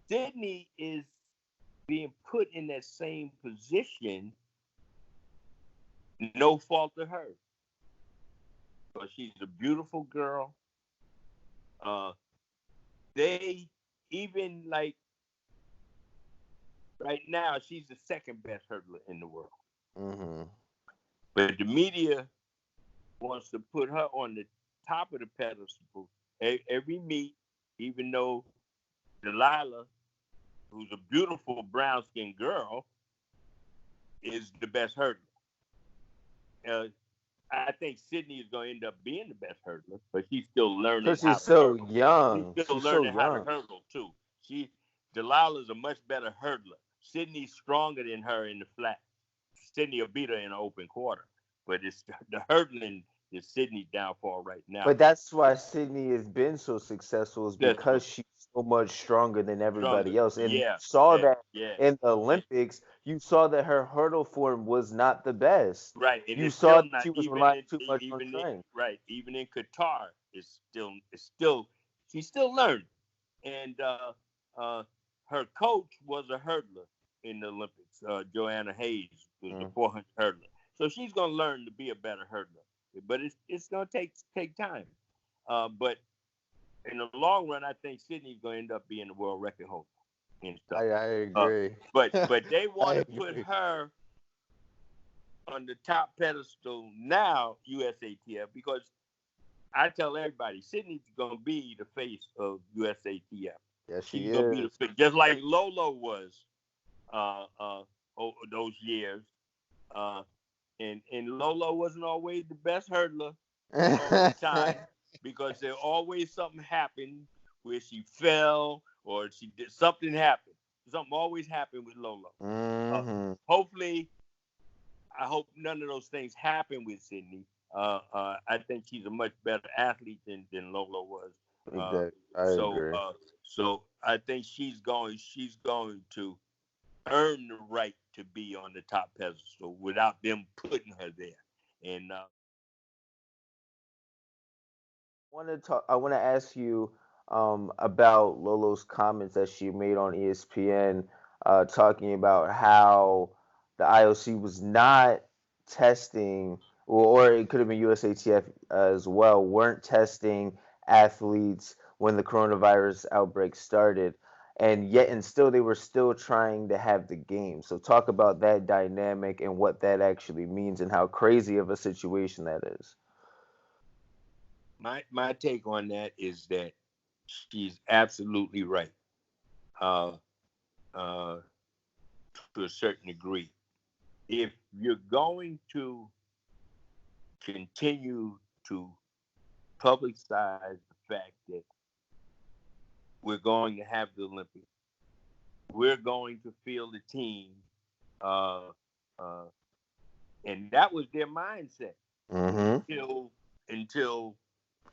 Sydney is being put in that same position, no fault of hers. But she's a beautiful girl. They even, like, right now, she's the second best hurdler in the world. Mm-hmm. But the media wants to put her on the top of the pedestal every meet, even though Delilah, who's a beautiful brown-skinned girl, is the best hurdler. I think Sydney is going to end up being the best hurdler, but she's still learning Because how she's to so hurdle. young. She's still She's so learning how to young. hurdle too. Delilah's a much better hurdler. Sydney's stronger than her in the flat. Sydney will beat her in an open quarter, but it's the hurdling is Sydney's downfall right now. But that's why Sydney has been so successful, is That's because she's so much stronger than stronger. everybody else. And you Yeah, saw yeah, that yeah, in the yeah. Olympics. You saw that her hurdle form was not the best. Right, and You it's saw still that not she was even relying in too much on strength. right, even in Qatar, it's still she's still learning. And her coach was a hurdler in the Olympics. Joanna Hayes was the Mm. 400 hurdler, so she's gonna learn to be a better hurdler. But it's gonna take time. But in the long run, I think Sydney's gonna end up being the world record holder and stuff. I agree. But they want I to put agree. her on the top pedestal now, USATF, because I tell everybody, Sydney's going to be the face of USATF. Yes, she She's going to be the is. face, just like Lolo was those years. And Lolo wasn't always the best hurdler all the time, because there always something happened where she fell or she did something happened. Something always happened with Lolo. Mm-hmm. Hopefully, I hope none of those things happen with Sydney. I think she's a much better athlete than Lolo was. Exactly. I So agree. so I think she's going to earn the right to be on the top pedestal without them putting her there. And I want to ask you about Lolo's comments that she made on ESPN, talking about how the IOC was not testing, or it could have been USATF as well, weren't testing athletes when the coronavirus outbreak started, and still they were still trying to have the game. So talk about that dynamic and what that actually means and how crazy of a situation that is. my take on that is that she's absolutely right, uh, uh, to a certain degree. If you're going to continue to publicize the fact that we're going to have the Olympics, we're going to field a team, uh, uh, and that was their mindset until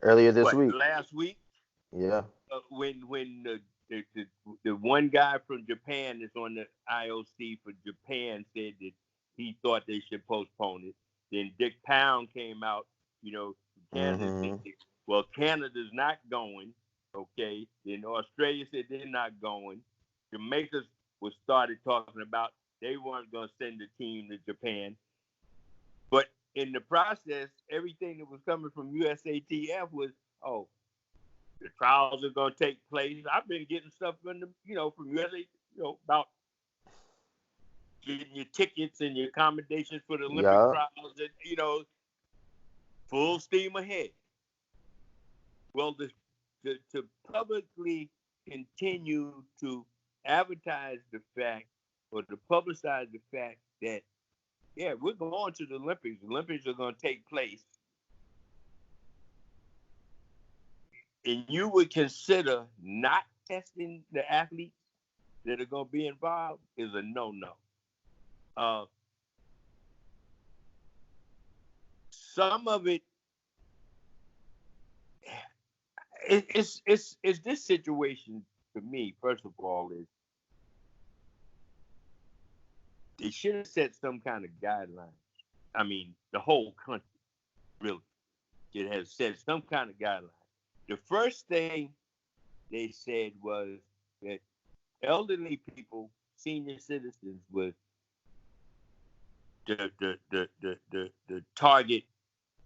earlier this what, week. last week? Yeah. When the one guy from Japan that's on the IOC for Japan said that he thought they should postpone it. Then Dick Pound came out, Canada said, well, Canada's not going, okay? Then Australia said they're not going. Jamaica was started talking about they weren't going to send a team to Japan. But in the process, everything that was coming from USATF was, oh, the trials are going to take place. I've been getting stuff from USA, about getting your tickets and your accommodations for the Olympic trials, and full steam ahead. Well, to publicly continue to advertise the fact or to publicize the fact that, yeah, we're going to the Olympics. The Olympics are going to take place. And you would consider not testing the athletes that are going to be involved is a no-no. Some of it's this situation to me, first of all, is they should have set some kind of guidelines. I mean, the whole country, really, should have set some kind of guidelines. The first thing they said was that elderly people, senior citizens, was the target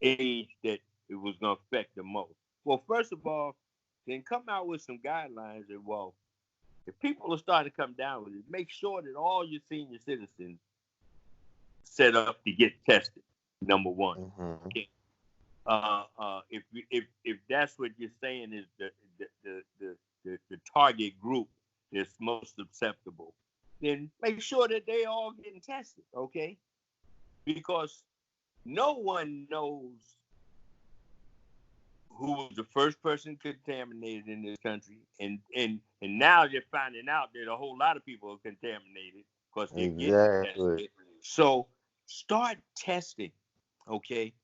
age that it was going to affect the most. Well, first of all, then come out with some guidelines that, well, if people are starting to come down with it, make sure that all your senior citizens set up to get tested, number one. Okay. If that's what you're saying is the target group that's most susceptible, then make sure that they all getting tested, okay? Because no one knows who was the first person contaminated in this country, and now you're finding out that a whole lot of people are contaminated because they're getting tested. So start testing, okay?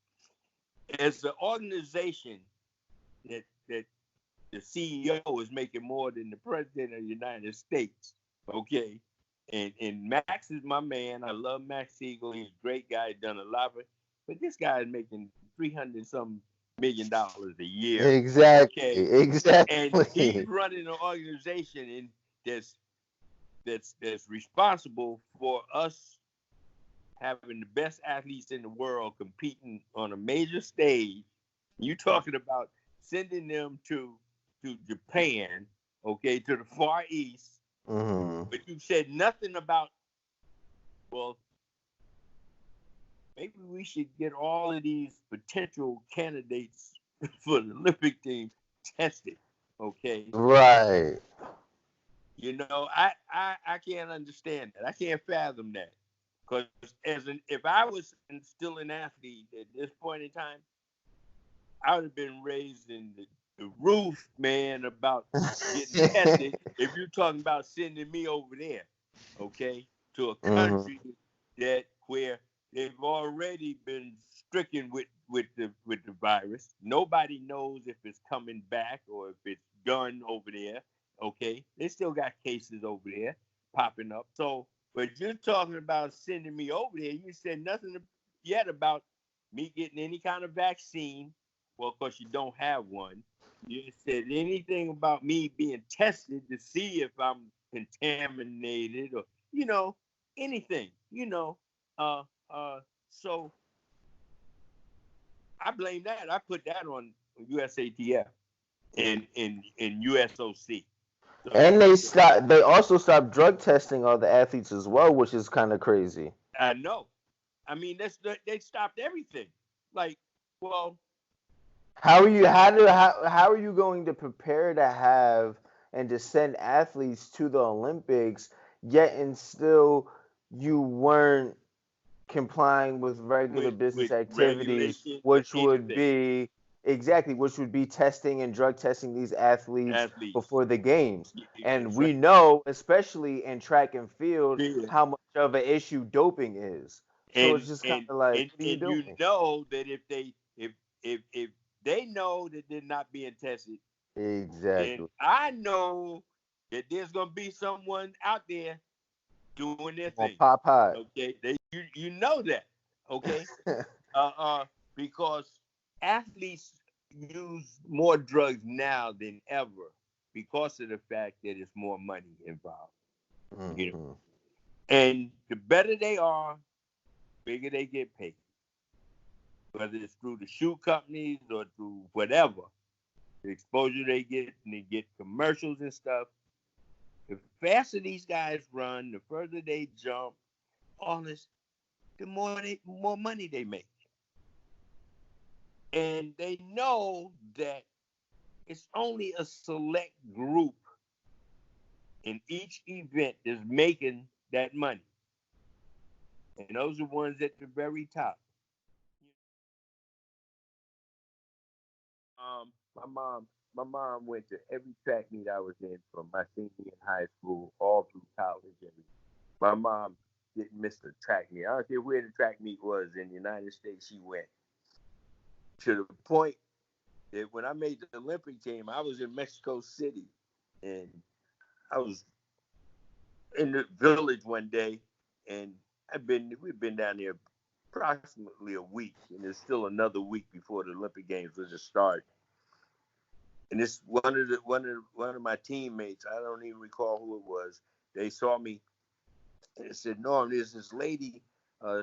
As an organization that the CEO is making more than the president of the United States, okay? And Max is my man. I love Max Siegel. He's a great guy. He's done a lot of it. But this guy is making $300-some million a year. Exactly. Okay? Exactly. And he's running an organization that's responsible for us having the best athletes in the world competing on a major stage. You talking about sending them to Japan, okay, to the Far East. But you said nothing about, well, maybe we should get all of these potential candidates for the Olympic team tested, okay? Right. I can't understand that. I can't fathom that. Because if I was still an athlete at this point in time, I would have been raised in the roof, man, about getting tested. If you're talking about sending me over there, okay, to a country where they've already been stricken with the virus. Nobody knows if it's coming back or if it's done over there. Okay, they still got cases over there popping up. So, but you're talking about sending me over there. You said nothing yet about me getting any kind of vaccine. Well, of course, you don't have one. You said anything about me being tested to see if I'm contaminated or, anything, so I blame that. I put that on USATF and USOC. So, and they also stopped drug testing all the athletes as well, which is kind of crazy. I know. I mean, they stopped everything. Like, well, how are you going to prepare to have and to send athletes to the Olympics, yet and still you weren't complying with regular business activities, which would be Exactly, which would be testing and drug testing these athletes Athletes. before the games. And That's right. we know, especially in track and field, Yeah. how much of an issue doping is. So it's And just kind and of like, and what are you and you doing? know that if they know that they're not being tested, then Exactly. I know that there's gonna be someone out there doing their On thing. pop hot. Okay, you know that. Okay, because athletes use more drugs now than ever because of the fact that it's more money involved. You know, Hmm. and the better they are, bigger they get paid. Whether it's through the shoe companies or through whatever, the exposure they get and they get commercials and stuff. The faster these guys run, the further they jump, all this, the more money they make. And they know that it's only a select group in each event that's making that money. And those are ones at the very top. My mom went to every track meet I was in from my senior in high school all through college. My mom didn't miss the track meet. I don't care where the track meet was in the United States. She went to the point that when I made the Olympic team, I was in Mexico City, and I was in the village one day, and we've been down there approximately a week, and there's still another week before the Olympic Games was to start. And this one of my teammates, I don't even recall who it was. They saw me and said, "Norm, there's this lady uh,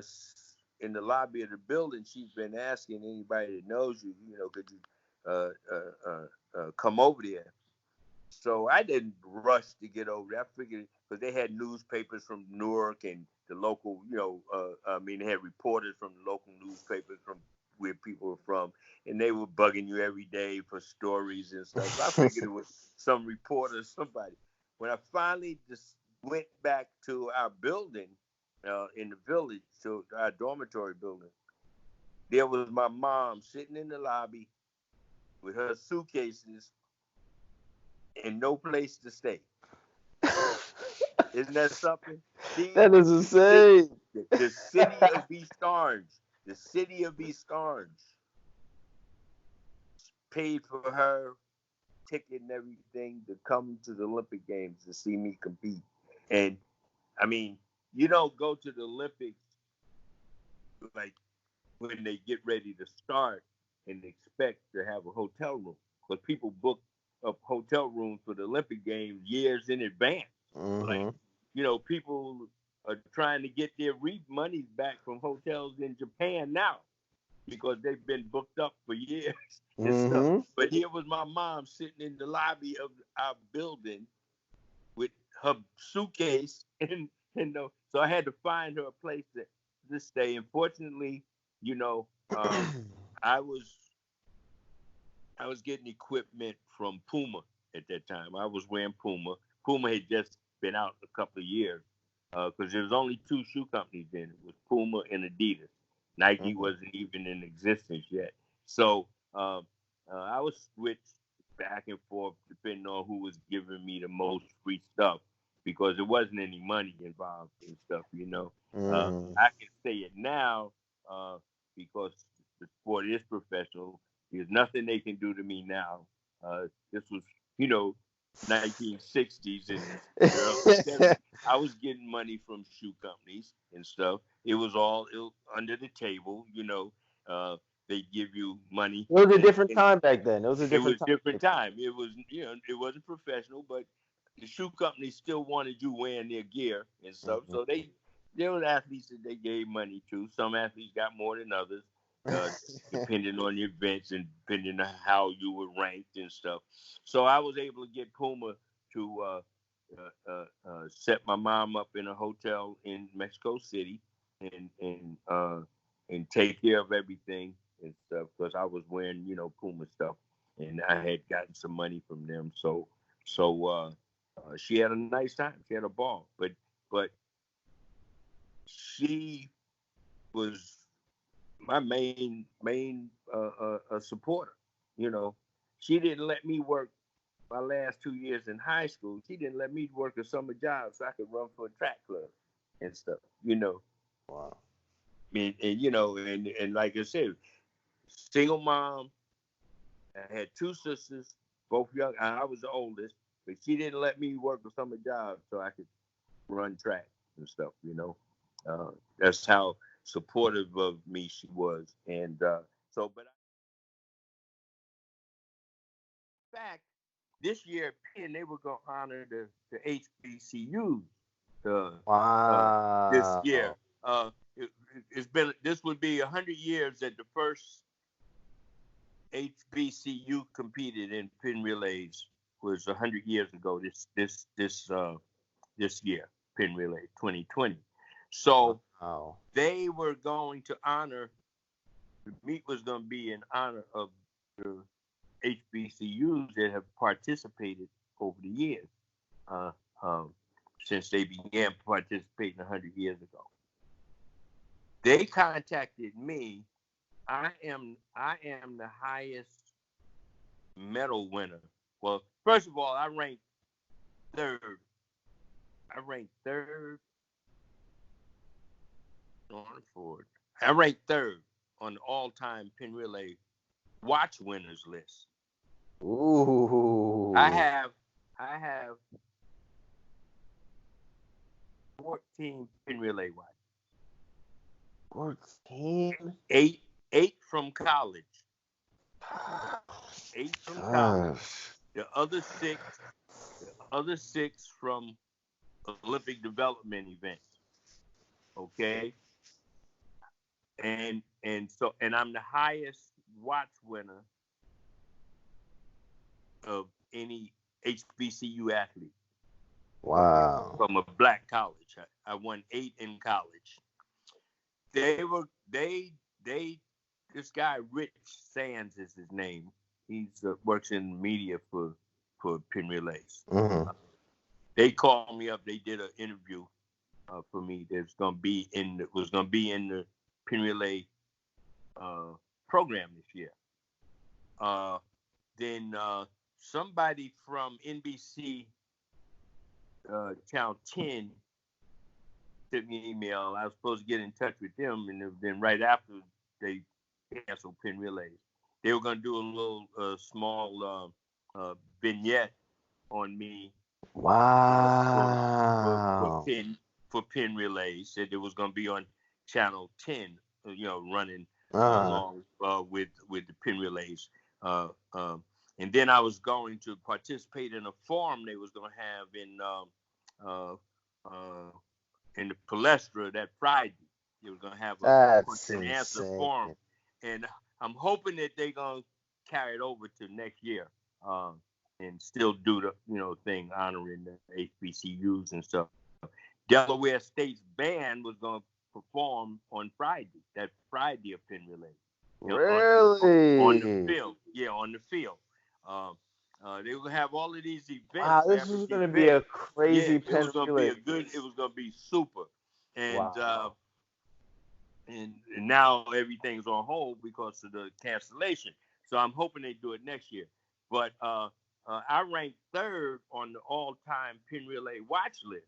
in the lobby of the building. She's been asking anybody that knows you, could you come over there?" So I didn't rush to get over there. I figured because they had newspapers from Newark and the local, they had reporters from the local newspapers from where people were from, and they were bugging you every day for stories and stuff. So I figured it was some reporter, somebody. When I finally just went back to our building in the village, to our dormitory building, there was my mom sitting in the lobby with her suitcases and no place to stay. Isn't that something? That is insane. The city of East Orange, the city of East Orange paid for her ticket and everything to come to the Olympic Games to see me compete. And I mean, you don't go to the Olympics like when they get ready to start and expect to have a hotel room, because people book up hotel rooms for the Olympic Games years in advance. Like, Hmm. people are trying to get their monies back from hotels in Japan now because they've been booked up for years and stuff. Hmm. But here was my mom sitting in the lobby of our building with her suitcase, so I had to find her a place to stay. And fortunately, you know, I was getting equipment from Puma at that time. I was wearing Puma. Puma had just been out a couple of years because there was only two shoe companies then. It was Puma and Adidas. Nike Hmm. wasn't even in existence yet. So I was switched back and forth depending on who was giving me the most free stuff because there wasn't any money involved in stuff. Hmm. I can say it now because the sport is professional. There's nothing they can do to me now. This was, you know, 1960s and the early 70s. I was getting money from shoe companies and stuff. It was all under the table. They give you money, It was a different and time back then. It was a it was different time different back then. time. It was, it wasn't professional, but the shoe companies still wanted you wearing their gear and stuff. Mhm. So there were athletes that they gave money to. Some athletes got more than others, uh, depending on your events and depending on how you were ranked and stuff. So I was able to get Puma to set my mom up in a hotel in Mexico City and take care of everything and stuff because I was wearing Puma stuff and I had gotten some money from them. So she had a nice time. She had a ball, but she was my main supporter. You know, she didn't let me work my last 2 years in high school. She didn't let me work a summer job so I could run for a track club and stuff. You know, Wow. and you know, and like I said, single mom. I had two sisters, both young. I was the oldest, but she didn't let me work a summer job so I could run track and stuff. You know, that's how supportive of me she was. And so, but in fact, this year at Penn, they were going to honor the HBCUs this year. Wow. It's been, this would be 100 years that the first HBCU competed in Penn relays was 100 years ago. This year, Penn Relay 2020. So Wow. they were going to honor. The meet was going to be in honor of the HBCUs that have participated over the years uh, um, since they began participating 100 years ago. They contacted me. I am the highest medal winner. Well, first of all, I ranked third. I ranked third on Ford. I ranked third on the all-time Penn Relay watch winners list. Ooh. I have 14 Penn Relay watches. 14? Eight from college. 8 from college. The other six from Olympic development events. Okay. And I'm the highest watch winner of any HBCU athlete. Wow. From a black college. I won 8 in college. This guy Rich Sands is his name. He works in media for Penn Relays. Mm-hmm. They called me up. They did an interview for me. Was going to be in the Penn Relay program this year. Then somebody from NBC Channel 10 sent me an email. I was supposed to get in touch with them, and then right after they canceled Penn Relays, they were going to do a little small vignette on me. Wow. For Penn Relays. Said it was going to be on Channel 10, running along with the Penn Relays. And then I was going to participate in a forum they was going to have in the Palestra that Friday. They were going to have a question and answer forum, and I'm hoping that they're going to carry it over to next year and still do the thing honoring the HBCUs and stuff. Delaware State's band was going to perform on Friday, that Friday of Penn Relay. Really? On the field. Yeah, on the field. They will have all of these events. Wow, this is going to be a crazy Penn Relay. It was going to be super. And wow. And now everything's on hold because of the cancellation. So I'm hoping they do it next year. But I ranked third on the all-time Penn Relay watch list.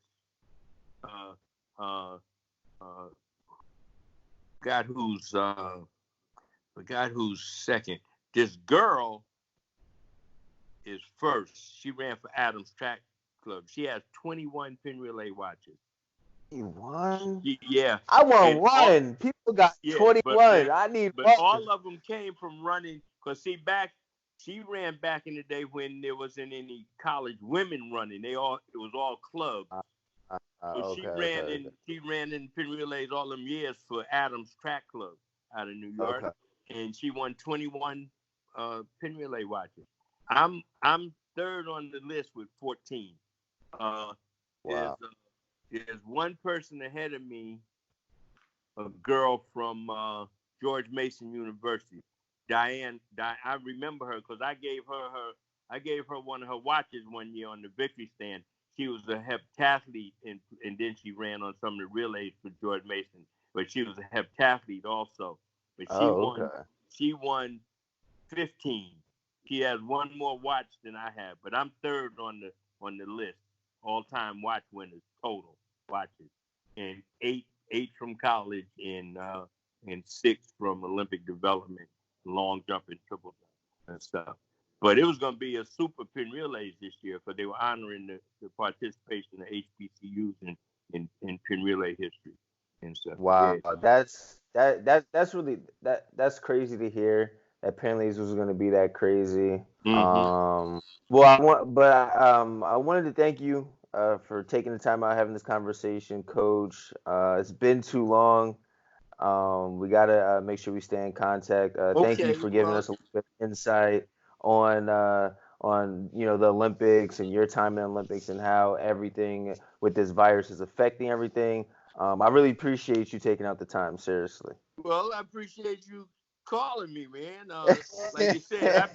Forgot who's second. This girl is first. She ran for Adams Track Club. She has 21 Penn Relay watches. You won? Yeah. I want one. People got 21. I need one. But all of them came from running. Because she ran back in the day when there wasn't any college women running. It was all clubs. So she ran in Penn Relays all them years for Adams Track Club out of New York. Okay. And she won 21 Penn Relay watches. I'm third on the list with 14. Wow. There's one person ahead of me, a girl from George Mason University, Diane. I remember her because I gave her one of her watches one year on the victory stand. She was a heptathlete, and then she ran on some of the relays for George Mason. But she was a heptathlete also. But she won 15 He has one more watch than I have, but I'm third on the list, all-time watch winners total watches, and eight from college and 6 from Olympic development, long jump and triple jump and stuff. But it was going to be a super pin relays this year because they were honoring the participation of HBCUs in pin relay history and stuff. Wow, Yeah. that's really that's crazy to hear that Penley's was going to be that crazy. Mm-hmm. Well, I wanted to thank you for taking the time out having this conversation, Coach. It's been too long. We gotta make sure we stay in contact. Thank you Okay. for giving Well, us a little bit of insight on the Olympics and your time in the Olympics and how everything with this virus is affecting everything. I really appreciate you taking out the time. Seriously. I appreciate you calling me, man. Like you said, I've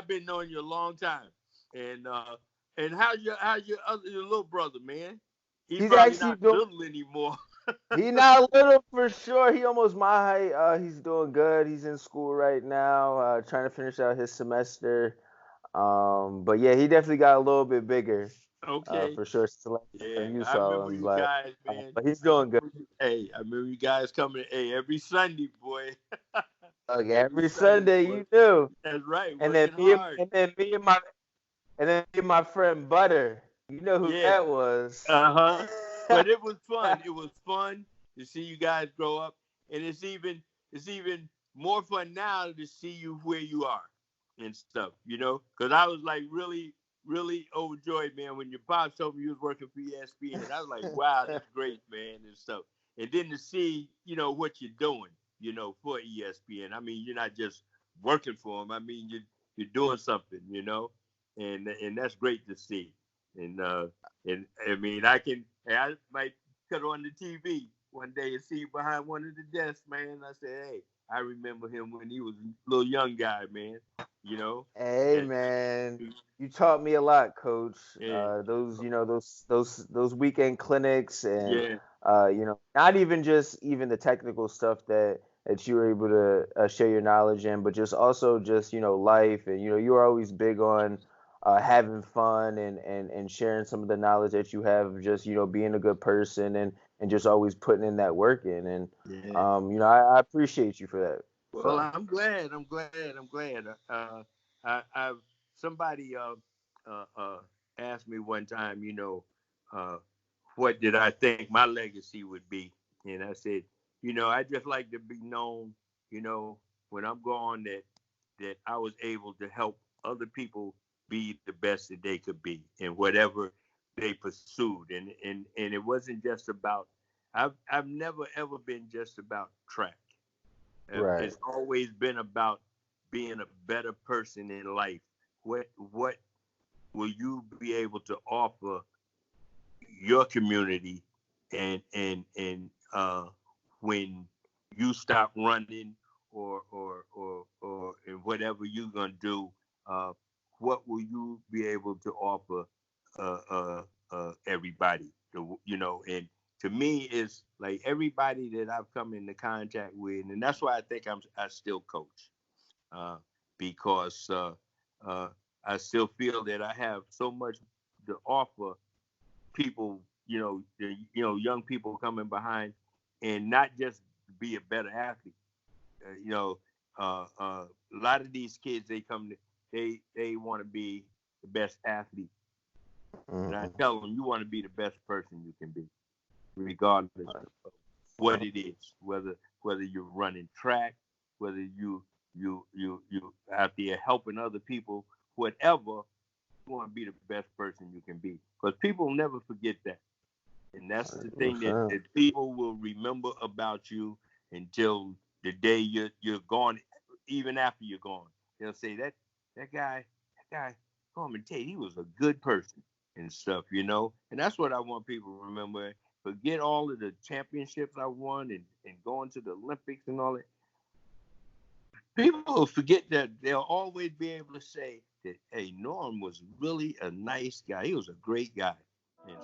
been knowing you a long time, and how's your little brother, man? He He's probably actually not doing. little anymore. He not little for sure. He almost my height. He's doing good. He's in school right now, trying to finish out his semester. But yeah, he definitely got a little bit bigger, Okay. for sure. Since the last Yeah, time you I saw remember him, you guys, man. but he's doing good. I remember you guys coming. Hey, every Sunday, boy. Okay, Every every Sunday, Sunday boy. you do. That's right, And then working me hard. and then me and my friend Butter. You know who Yeah. that was? Uh-huh. But it was fun. It was fun to see you guys grow up. And it's even more fun now to see you where you are and stuff, Because I was like really, really overjoyed, man, when your pops told me you was working for ESPN. I was like, wow, that's great, man, and stuff. And then to see, what you're doing, for ESPN. I mean, you're not just working for them. I mean, you're doing something, and that's great to see. And I mean, I might cut on the TV one day and see you behind one of the desks, man. I said, hey, I remember him when he was a little young guy, man. Hey And, man, you taught me a lot, Coach. and Those weekend clinics and yeah, not even just even the technical stuff that you were able to share your knowledge in, but just also just life and you were always big on having fun and sharing some of the knowledge that you have of just being a good person and just always putting in that work in and yeah. I appreciate you for that. Well, So I'm glad. I'm glad. I'm glad. I've somebody asked me one time, uh, what did I think my legacy would be, and I said, I just like to be known, when I'm gone that I was able to help other people be the best that they could be in whatever they pursued, and it wasn't just about. I've never ever been just about track. right. It's always been about being a better person in life. What will you be able to offer your community and when you stop running or and whatever you're gonna do, uh, what will you be able to offer everybody? And to me, it's like everybody that I've come into contact with, and that's why I think I still coach, uh, because uh, I still feel that I have so much to offer people, young people coming behind, and not just be a better athlete. A lot of these kids they want to be the best athlete, and I Mhm. tell them you want to be the best person you can be, regardless of what it is. Whether you're running track, whether you out there helping other people, whatever, you want to be the best person you can be, because people never forget that. And that's the thing Percent. that people will remember about you until the day you're gone. Even after you're gone, they'll say that guy Norman Tate, he was a good person and stuff, And that's what I want people to remember. Forget all of the championships I won and going to the Olympics and all that. People will forget that. They'll always be able to say that, hey, Norm was really a nice guy. He was a great guy. And